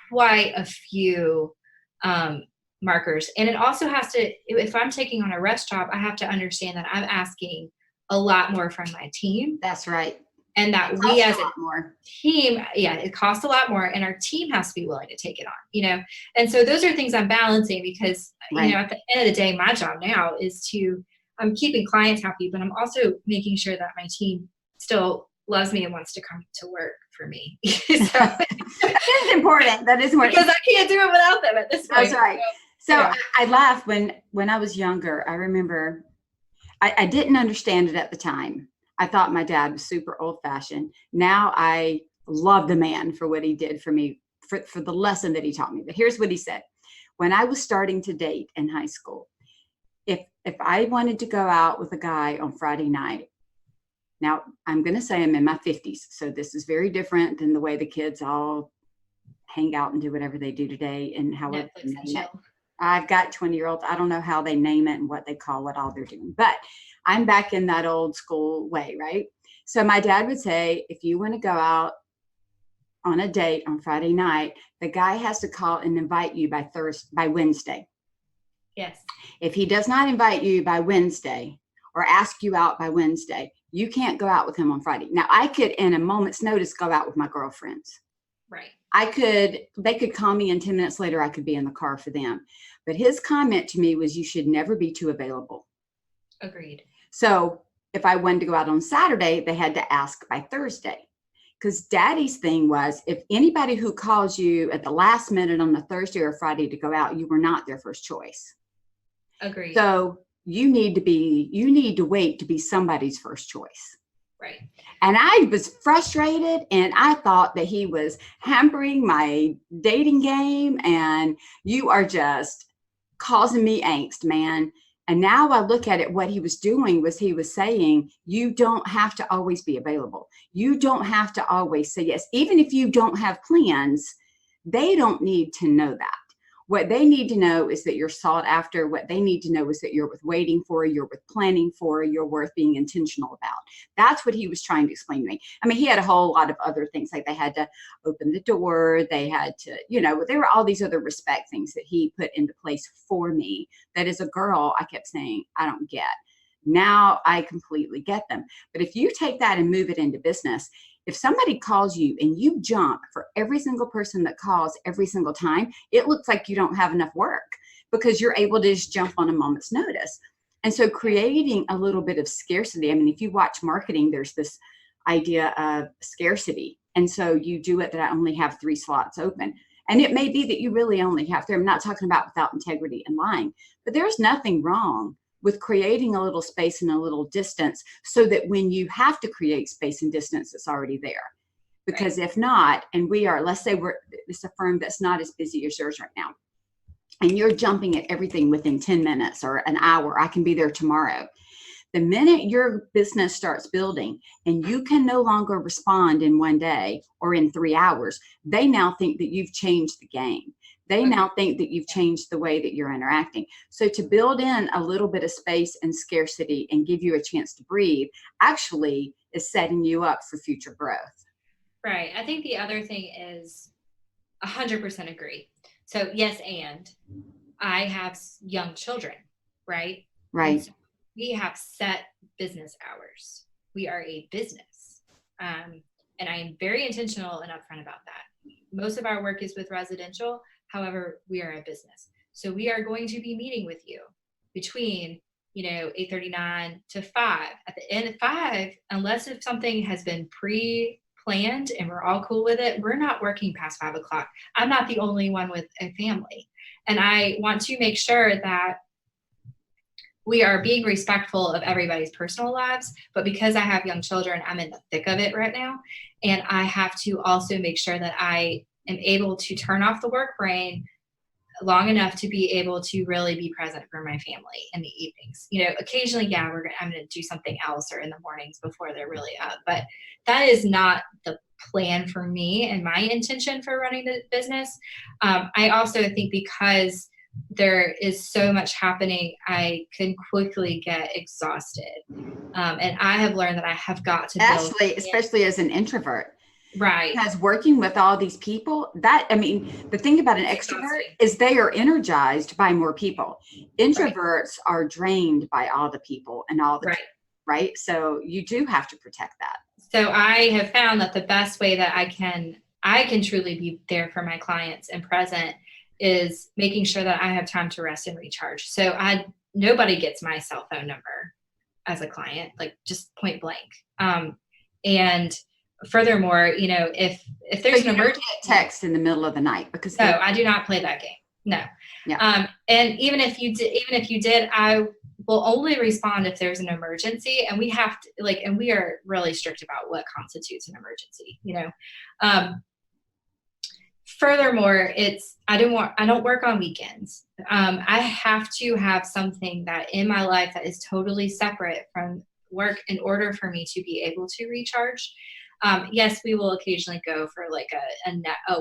quite a few markers. And it also has to, if I'm taking on a rush job, I have to understand that I'm asking a lot more from my team. That's right. And that we as a team, it costs a lot more, and our team has to be willing to take it on, And so those are things I'm balancing because, at the end of the day, my job now is I'm keeping clients happy, but I'm also making sure that my team still loves me and wants to come to work for me. So that is important. That is important. Because I can't do it without them at this point. That's right. So I laughed when I was younger. I remember I didn't understand it at the time. I thought my dad was super old fashioned. Now I love the man for what he did for me, for the lesson that he taught me. But here's what he said. When I was starting to date in high school, if I wanted to go out with a guy on Friday night, now I'm going to say I'm in my 50s. So this is very different than the way the kids all hang out and do whatever they do today and how I've got 20-year-olds. I don't know how they name it and what they call what all they're doing, but I'm back in that old school way, right? So my dad would say, if you want to go out on a date on Friday night, the guy has to call and invite you by Wednesday. Yes. If he does not invite you by Wednesday or ask you out by Wednesday, you can't go out with him on Friday. Now I could, in a moment's notice, go out with my girlfriends. Right. They could call me and 10 minutes later I could be in the car for them. But his comment to me was, you should never be too available. Agreed. So if I wanted to go out on Saturday, they had to ask by Thursday. Because Daddy's thing was, if anybody who calls you at the last minute on a Thursday or Friday to go out, you were not their first choice. Agreed. So you need to wait to be somebody's first choice. Right. And I was frustrated, and I thought that he was hampering my dating game, and you are just causing me angst, man. And now I look at it, what he was doing was he was saying, you don't have to always be available. You don't have to always say yes. Even if you don't have plans, they don't need to know that. What they need to know is that you're sought after. What they need to know is that you're worth waiting for, you're worth planning for, you're worth being intentional about. That's what he was trying to explain to me. I mean, he had a whole lot of other things, like they had to open the door. They had to, there were all these other respect things that he put into place for me that as a girl, I kept saying, I don't get. Now I completely get them. But if you take that and move it into business, if somebody calls you and you jump for every single person that calls every single time, it looks like you don't have enough work because you're able to just jump on a moment's notice. And so creating a little bit of scarcity. I mean, if you watch marketing, there's this idea of scarcity. And so you do it that I only have 3 slots open. And it may be that you really only have 3. I'm not talking about without integrity and lying, but there's nothing wrong with creating a little space and a little distance so that when you have to create space and distance, it's already there. Because if not, and let's say it's a firm that's not as busy as yours right now, and you're jumping at everything within 10 minutes or an hour, I can be there tomorrow. The minute your business starts building and you can no longer respond in 1 day or in 3 hours, they now think that you've changed the game. They now think that you've changed the way that you're interacting. So to build in a little bit of space and scarcity and give you a chance to breathe actually is setting you up for future growth. Right. I think the other thing is 100% agree. So yes, and I have young children, right? Right. So we have set business hours. We are a business. And I am very intentional and upfront about that. Most of our work is with residential. However, we are a business. So we are going to be meeting with you between, 8:39 to 5. At the end of 5, unless if something has been pre-planned and we're all cool with it, we're not working past 5 o'clock. I'm not the only one with a family. And I want to make sure that we are being respectful of everybody's personal lives, but because I have young children, I'm in the thick of it right now. And I have to also make sure that I am able to turn off the work brain long enough to be able to really be present for my family in the evenings. Occasionally, I'm going to do something else or in the mornings before they're really up, but that is not the plan for me and my intention for running the business. I also think because there is so much happening, I can quickly get exhausted. And I have learned that I have got to build, especially as an introvert. Right. Because working with all these people, the thing about an extrovert is they are energized by more people. Introverts are drained by all the people and all the right. So you do have to protect that. So I have found that the best way that I can truly be there for my clients and present is making sure that I have time to rest and recharge. So nobody gets my cell phone number as a client, like just point blank. And furthermore, if there's an emergency, text in the middle of the night because no, I do not play that game. No. Yeah. And even if you did, I will only respond if there's an emergency, and we have to and we are really strict about what constitutes an emergency. Furthermore, I don't work on weekends. I have to have something that in my life that is totally separate from work in order for me to be able to recharge. Yes, we will occasionally go for like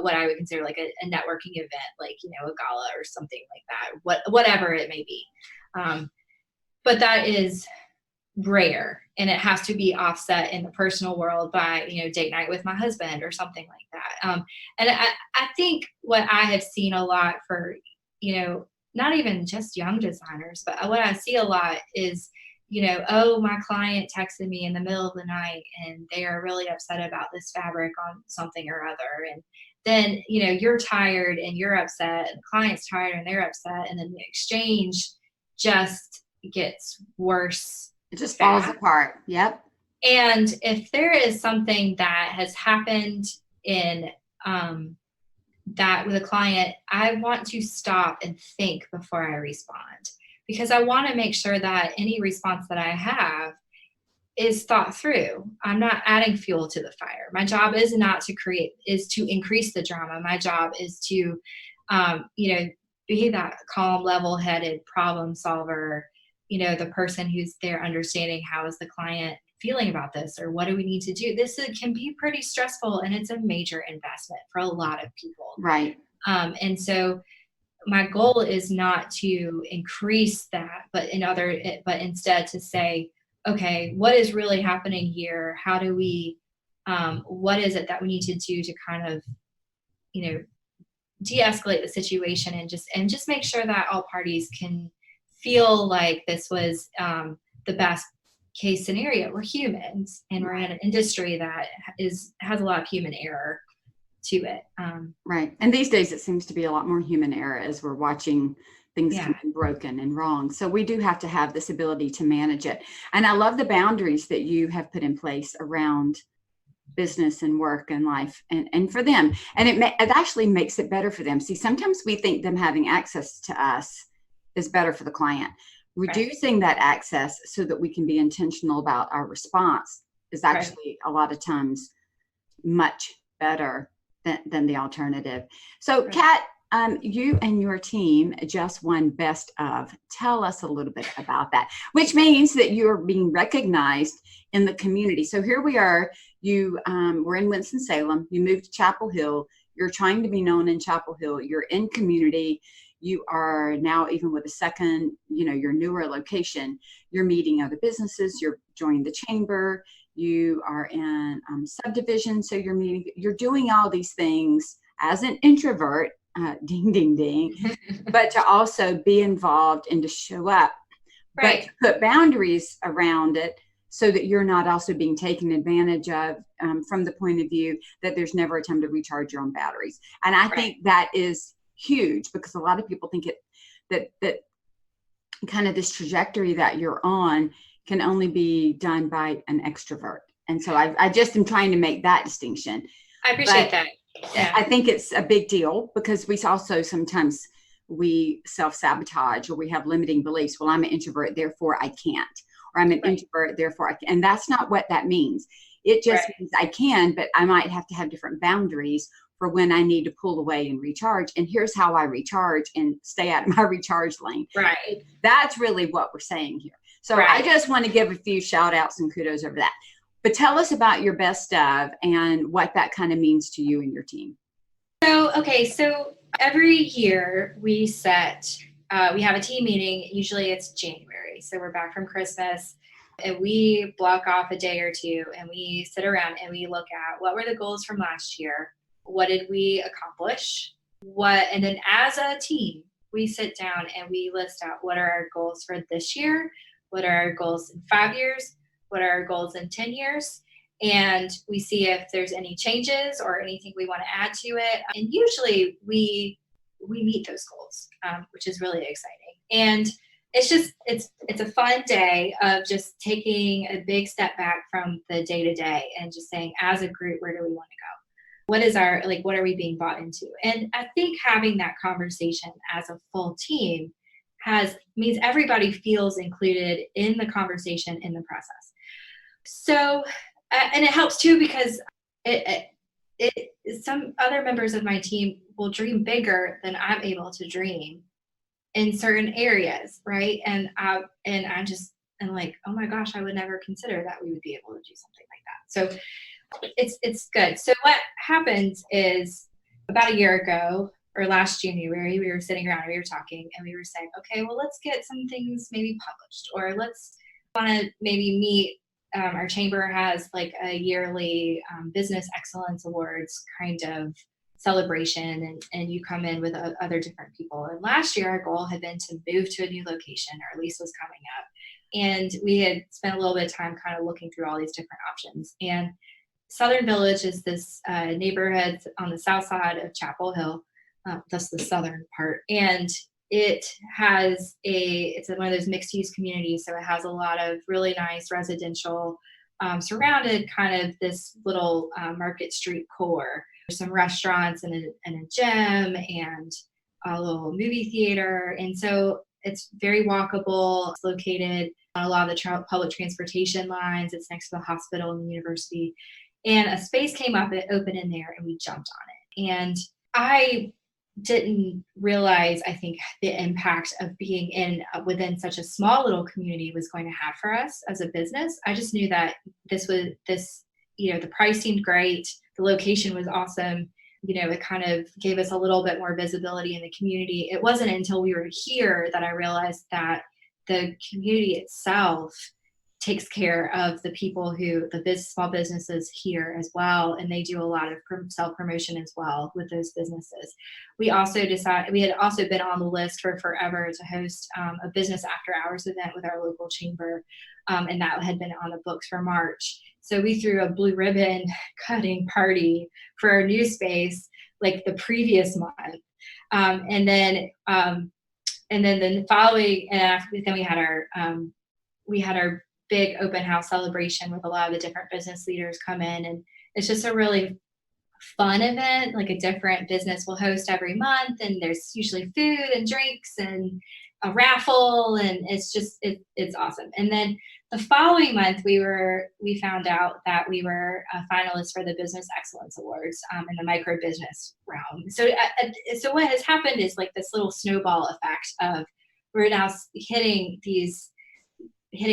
what I would consider like a networking event, like, a gala or something like that, whatever it may be. But that is rare, and it has to be offset in the personal world by, date night with my husband or something like that. And I think what I have seen a lot for, not even just young designers, but what I see a lot is, my client texted me in the middle of the night and they are really upset about this fabric on something or other. And then, you're tired and you're upset, and the client's tired and they're upset. And then the exchange just gets worse. It just falls apart. Yep. And if there is something that has happened in that with a client, I want to stop and think before I respond, because I want to make sure that any response that I have is thought through. I'm not adding fuel to the fire. My job is to increase the drama. My job is to, be that calm, level-headed problem solver, the person who's there understanding how is the client feeling about this, or what do we need to do? This can be pretty stressful, and it's a major investment for a lot of people. Right. And so my goal is not to increase that, but instead to say, okay, what is really happening here? How do we, what is it that we need to do to kind of, de-escalate the situation and just make sure that all parties can feel like this was the best case scenario. We're humans, and we're in an industry that has a lot of human error to it. Right. And these days it seems to be a lot more human error as we're watching things Yeah. come in broken and wrong. So we do have to have this ability to manage it. And I love the boundaries that you have put in place around business and work and life and for them. And it actually makes it better for them. See, sometimes we think them having access to us is better for the client. Reducing that access so that we can be intentional about our response is actually a lot of times much better than the alternative. So Kat, you and your team just won Best of. Tell us a little bit about that, which means that you're being recognized in the community. So here we are, you were in Winston-Salem, you moved to Chapel Hill, you're trying to be known in Chapel Hill, you're in community, you are now even with a second, your newer location, you're meeting other businesses, you're joining the chamber, you are in subdivision, so you're doing all these things as an introvert, ding, ding, ding, but to also be involved and to show up, but to put boundaries around it so that you're not also being taken advantage of from the point of view that there's never a time to recharge your own batteries. And I think that is huge, because a lot of people think that kind of this trajectory that you're on can only be done by an extrovert. And so I just am trying to make that distinction. I appreciate that. Yeah. I think it's a big deal, because we also sometimes we self-sabotage, or we have limiting beliefs. Well, I'm an introvert, therefore I can't. Or I'm an introvert, therefore I can. And that's not what that means. It just means I can, but I might have to have different boundaries for when I need to pull away and recharge. And here's how I recharge and stay out of my recharge lane. Right. That's really what we're saying here. So I just want to give a few shout outs and kudos over that. But tell us about your Best of and what that kind of means to you and your team. So every year we we have a team meeting. Usually it's January. So we're back from Christmas, and we block off a day or two, and we sit around and we look at what were the goals from last year? What did we accomplish? And then as a team, we sit down and we list out what are our goals for this year? What are our goals in 5 years? What are our goals in 10 years? And we see if there's any changes or anything we want to add to it. And usually we meet those goals, which is really exciting. And it's a fun day of just taking a big step back from the day to day and just saying, as a group, where do we want to go? What are we being bought into? And I think having that conversation as a full team means everybody feels included in the conversation, in the process. So, and it helps too, because some other members of my team will dream bigger than I'm able to dream in certain areas, right? And I'm like, oh my gosh, I would never consider that we would be able to do something like that. So it's good. So what happened is, about a year ago, or last January, we were sitting around and we were talking, and we were saying, okay, well, let's get some things maybe published, or let's want to maybe meet. Our chamber has like a yearly business excellence awards kind of celebration, and you come in with other different people. And last year our goal had been to move to a new location. Our lease was coming up, and we had spent a little bit of time kind of looking through all these different options. And Southern Village is this neighborhood on the south side of Chapel Hill. That's the southern part. And it's one of those mixed use communities. So it has a lot of really nice residential surrounded kind of this little Market Street core. There's some restaurants and a gym and a little movie theater. And so it's very walkable. It's located on a lot of the public transportation lines. It's next to the hospital and the university. And a space came up, it opened in there, and we jumped on it. And I didn't realize, I think, the impact of being within such a small little community was going to have for us as a business. I just knew that the price seemed great. The location was awesome. It kind of gave us a little bit more visibility in the community. It wasn't until we were here that I realized that the community itself takes care of the people small businesses here as well. And they do a lot of self-promotion as well with those businesses. We also decided, we had also been on the list for forever to host a business after hours event with our local chamber. And that had been on the books for March. So we threw a blue ribbon cutting party for our new space like the previous month. And then the following, and after, then we had our big open house celebration with a lot of the different business leaders come in, and it's just a really fun event. Like a different business will host every month, and there's usually food and drinks and a raffle, and it's awesome. And then the following month we found out that we were a finalist for the Business Excellence Awards in the micro business realm. So what has happened is like this little snowball effect of we're now hitting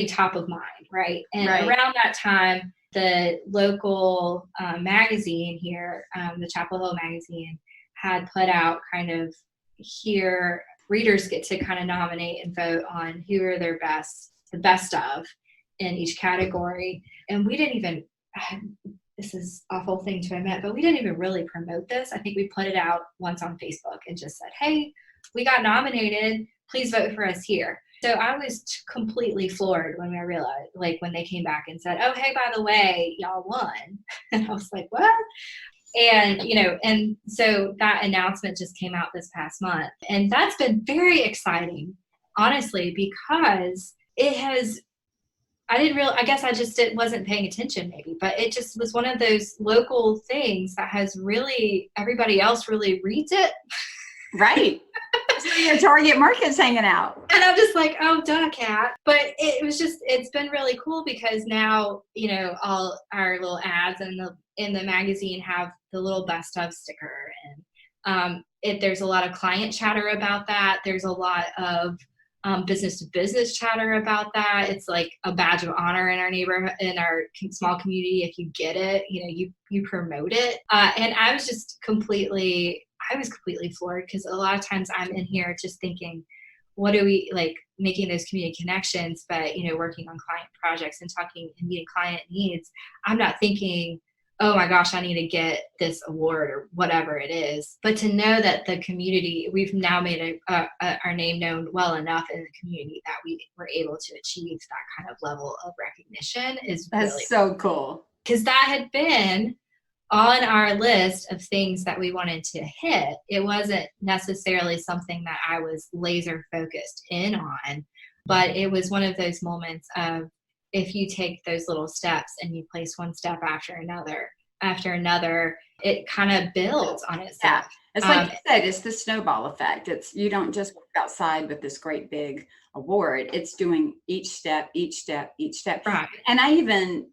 top of mind, right? And around that time, the local magazine here, the Chapel Hill magazine, had put out kind of here, readers get to kind of nominate and vote on who are the best of in each category. And we didn't even, this is an awful thing to admit, but we didn't even really promote this. I think we put it out once on Facebook and just said, hey, we got nominated, please vote for us here. So I was completely floored when I realized, like when they came back and said, oh, hey, by the way, y'all won. And I was like, what? And, and so that announcement just came out this past month. And that's been very exciting, honestly, because I guess I just wasn't paying attention maybe, but it just was one of those local things that has really, everybody else really reads it. Right. So your target market's hanging out. And I'm just like, oh, duh, Kat. But it's been really cool because now, all our little ads in the magazine have the little best of sticker. And there's a lot of client chatter about that. There's a lot of business to business chatter about that. It's like a badge of honor in our neighborhood, in our small community. If you get it, you promote it. And I was completely floored because a lot of times I'm in here just thinking, what do we like making those community connections, but working on client projects and talking and meeting client needs. I'm not thinking, oh my gosh, I need to get this award or whatever it is. But to know that the community, we've now made our name known well enough in the community that we were able to achieve that kind of level of recognition that's really so cool. Because that had been on our list of things that we wanted to hit. It wasn't necessarily something that I was laser focused in on, but it was one of those moments of, if you take those little steps and you place one step after another, it kind of builds on itself. Yeah. It's like you said, it's the snowball effect. You don't just work outside with this great big award. It's doing each step. Right. And I even,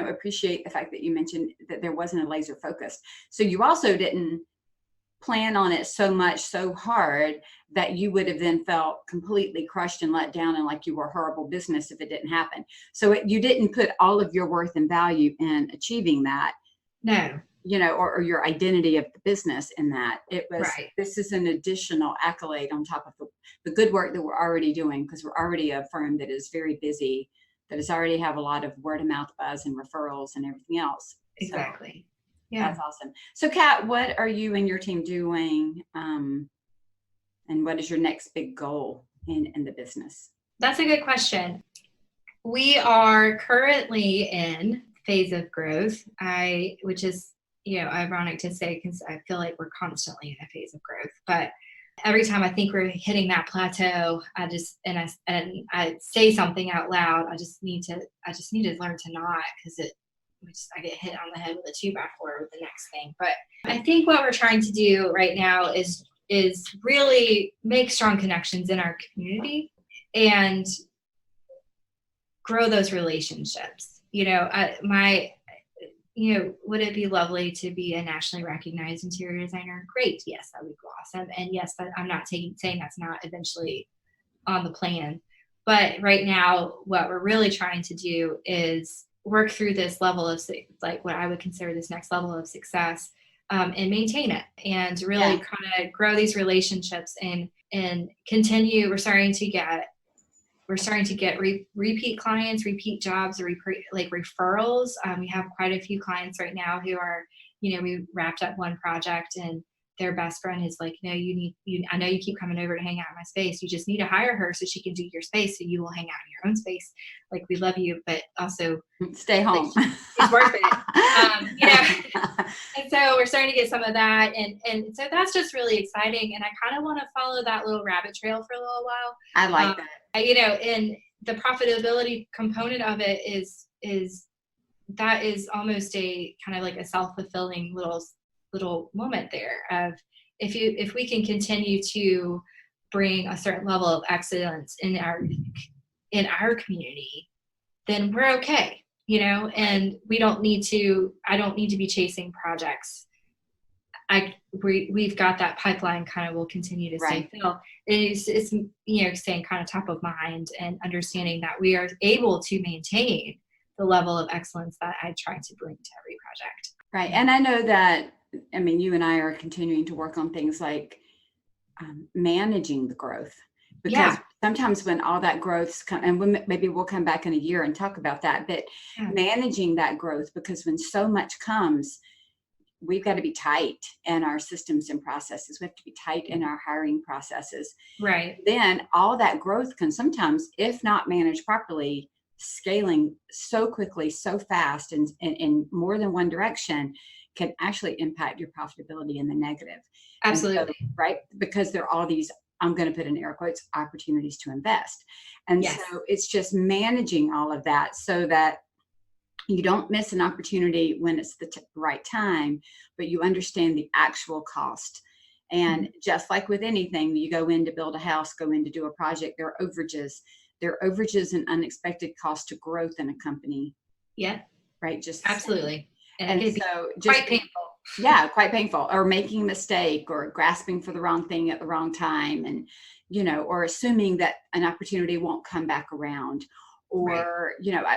appreciate the fact that you mentioned that there wasn't a laser focus. So you also didn't plan on it so hard that you would have then felt completely crushed and let down and like you were a horrible business if it didn't happen. So you didn't put all of your worth and value in achieving that. No. Or your identity of the business in that. It was, right. This is an additional accolade on top of the good work that we're already doing, because we're already a firm that is very busy, that has already have a lot of word of mouth buzz and referrals and everything else. Exactly. So, yeah. That's awesome. So Kat, what are you and your team doing? And what is your next big goal in the business? That's a good question. We are currently in phase of growth, which is, ironic to say, because I feel like we're constantly in a phase of growth, but every time I think we're hitting that plateau, I say something out loud. I just need to learn to not, because I get hit on the head with a 2x4 with the next thing. But I think what we're trying to do right now is really make strong connections in our community and grow those relationships. Would it be lovely to be a nationally recognized interior designer? Great. Yes, that would be awesome. And yes, I'm not saying that's not eventually on the plan. But right now, what we're really trying to do is work through this level of, like, what I would consider this next level of success, and maintain it, and really kind of grow these relationships and continue. We're starting to get we're starting to get repeat clients, repeat jobs, or like referrals. We have quite a few clients right now who are, we wrapped up one project and their best friend is like, no, I know you keep coming over to hang out in my space. You just need to hire her so she can do your space so you will hang out in your own space. Like, we love you, but also stay home. Like, she's worth it. And so we're starting to get some of that. And so that's just really exciting. And I kind of want to follow that little rabbit trail for a little while. I like that. And the profitability component of it is that is almost a kind of like a self-fulfilling little moment there of if we can continue to bring a certain level of excellence in our community, then we're okay, and I don't need to be chasing projects. We've got that pipeline kind of will continue to stay filled. It's staying kind of top of mind and understanding that we are able to maintain the level of excellence that I try to bring to every project. Right. And I know that, you and I are continuing to work on things like managing the growth, because sometimes when all that growth's come, and maybe we'll come back in a year and talk about that, but managing that growth, because when so much comes, we've got to be tight in our systems and processes. We have to be tight in our hiring processes. Right. Then all that growth can sometimes, if not managed properly, scaling so quickly, so fast, and in more than one direction, can actually impact your profitability in the negative. Absolutely. So, right? Because there are all these, I'm going to put in air quotes, opportunities to invest. And so it's just managing all of that so that you don't miss an opportunity when it's the right time, but you understand the actual cost. And just like with anything, you go in to build a house, go in to do a project, there are overages. There are overages and unexpected costs to growth in a company. Yeah. Right. Just absolutely. And so just quite painful. Yeah, quite painful, or making a mistake, or grasping for the wrong thing at the wrong time, and, or assuming that an opportunity won't come back around. Or,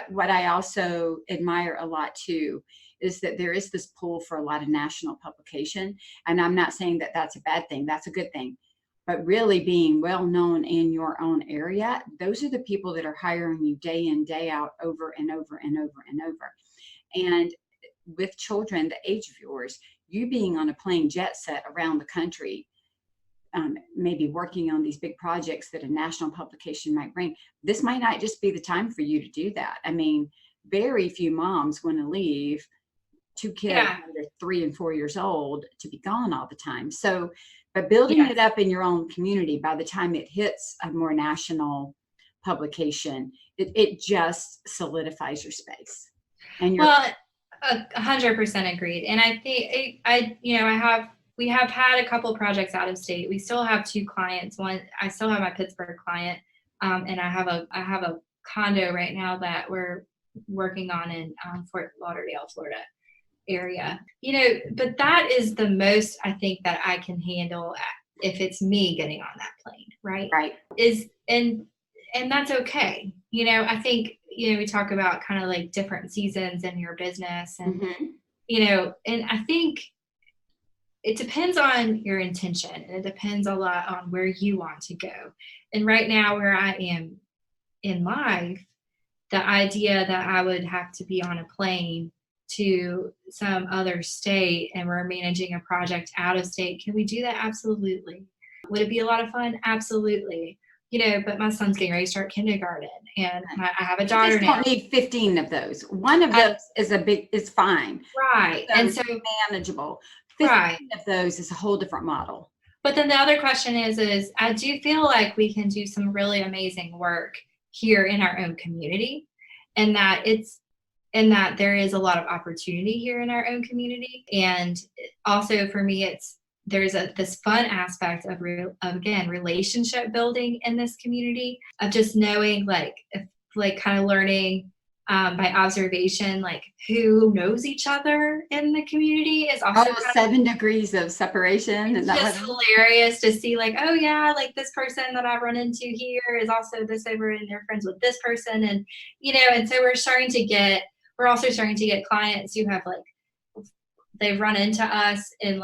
what I also admire a lot too, is that there is this pull for a lot of national publication. And I'm not saying that that's a bad thing. That's a good thing. But really being well known in your own area, those are the people that are hiring you day in, day out, over and over and over and over. And with children the age of yours, you being on a plane jet set around the country, maybe working on these big projects that a national publication might bring, this might not just be the time for you to do that. Very few moms want to leave two kids under 3 and 4 years old to be gone all the time. So, but building it up in your own community, by the time it hits a more national publication, it just solidifies your space. And 100% agreed. And I think we have had a couple projects out of state. We still have 2 clients. I still have my Pittsburgh client, and I have a condo right now that we're working on in Fort Lauderdale, Florida area. But that is the most I think that I can handle if it's me getting on that plane, right? Right. And that's okay. I think we talk about kind of like different seasons in your business, and and I think it depends on your intention, and it depends a lot on where you want to go. And right now, where I am in life, the idea that I would have to be on a plane to some other state and we're managing a project out of state, can we do that? Absolutely. Would it be a lot of fun? Absolutely. But my son's getting ready to start kindergarten, and I have a daughter now. You don't need 15 of those. One of those is fine. Right. And so manageable. 15 of those is a whole different model. But then the other question is I do feel like we can do some really amazing work here in our own community, and that there is a lot of opportunity here in our own community. And also for me, there's this fun aspect of relationship building in this community, of just knowing kind of learning by observation, like who knows each other in the community is also 7 degrees of separation. It's just hilarious to see this person that I run into here is also this over, and they're friends with this person. And, and so we're also starting to get clients who have they've run into us in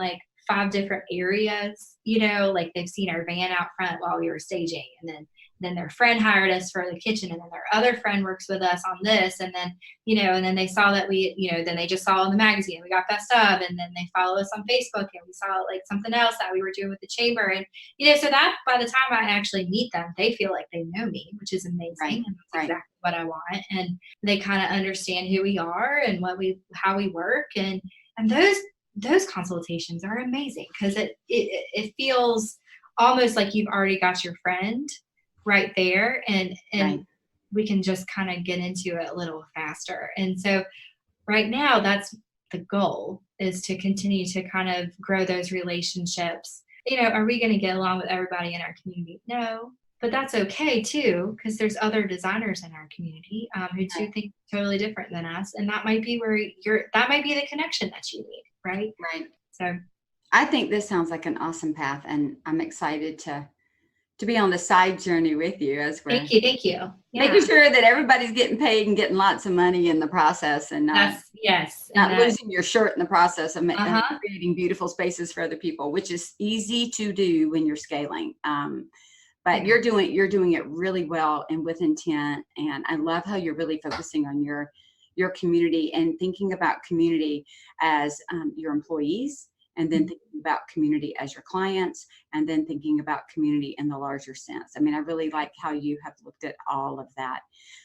5 different areas, you know, like they've seen our van out front while we were staging, and then their friend hired us for the kitchen, and then their other friend works with us on this, and then, you know, and then they saw that we, you know, then they just saw in the magazine we got best of, and then they follow us on Facebook, and we saw like something else that we were doing with the chamber, and you know, so that by the time I actually meet them, they feel like they know me, which is amazing, Right. and that's exactly what I want, and they kind of understand who we are and how we work, and those consultations are amazing because it feels almost like you've already got your friend right there, and Right. we can just kind of get into it a little faster. And so right now that's the goal, is to continue to kind of grow those relationships. You know, are we going to get along with everybody in our community? No, but that's okay too, because there's other designers in our community who do think totally different than us, and that might be where that might be the connection that you need, right? Right. So I think this sounds like an awesome path, and I'm excited to be on the side journey with you as we're thank you. Yeah. making sure that everybody's getting paid and getting lots of money in the process, and not losing your shirt in the process of creating beautiful spaces for other people, which is easy to do when you're scaling. But you're doing it really well and with intent. And I love how you're really focusing on your community and thinking about community as your employees, and then thinking about community as your clients, and then thinking about community in the larger sense. I mean, I really like how you have looked at all of that.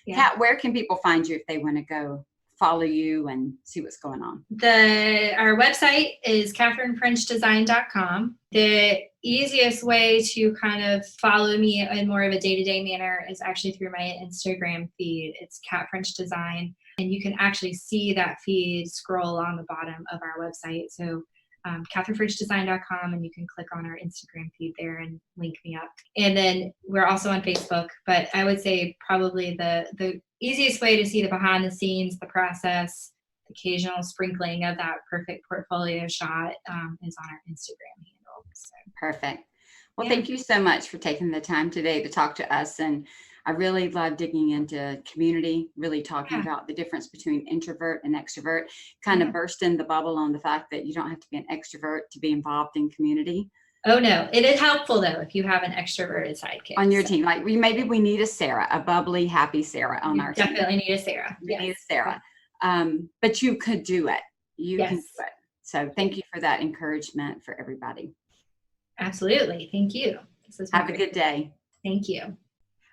Yeah. Kat, where can people find you if they want to go follow you and see what's going on? Our website is catherinefrenchdesign.com. The easiest way to kind of follow me in more of a day-to-day manner is actually through my Instagram feed. It's Cat French Design, and you can actually see that feed scroll along the bottom of our website. So catherinefrenchdesign.com, and you can click on our Instagram feed there and link me up. And then we're also on Facebook, but I would say probably the easiest way to see the behind the scenes, the process, occasional sprinkling of that perfect portfolio shot is on our Instagram handle. So. Perfect. Well, thank you so much for taking the time today to talk to us. And I really love digging into community, really talking about the difference between introvert and extrovert, kind of bursting the bubble on the fact that you don't have to be an extrovert to be involved in community. Oh, no. It is helpful, though, if you have an extroverted sidekick. On your team. Like maybe we need a Sarah, a bubbly, happy Sarah on our team. Definitely need a Sarah. We need a Sarah. But you could do it. You can do it. So thank you for that encouragement for everybody. Absolutely. Thank you. Have a good day. Thank you.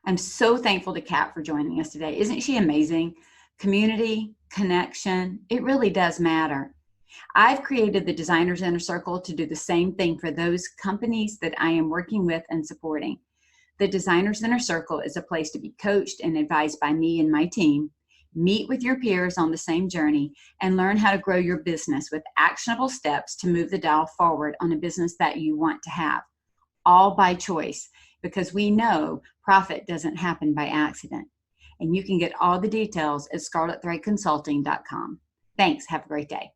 I'm so thankful to Kat for joining us today. Isn't she amazing? Community, connection, it really does matter. I've created the Designers Inner Circle to do the same thing for those companies that I am working with and supporting. The Designers Inner Circle is a place to be coached and advised by me and my team, meet with your peers on the same journey, and learn how to grow your business with actionable steps to move the dial forward on a business that you want to have, all by choice, because we know profit doesn't happen by accident. And you can get all the details at scarletthreadconsulting.com. Thanks. Have a great day.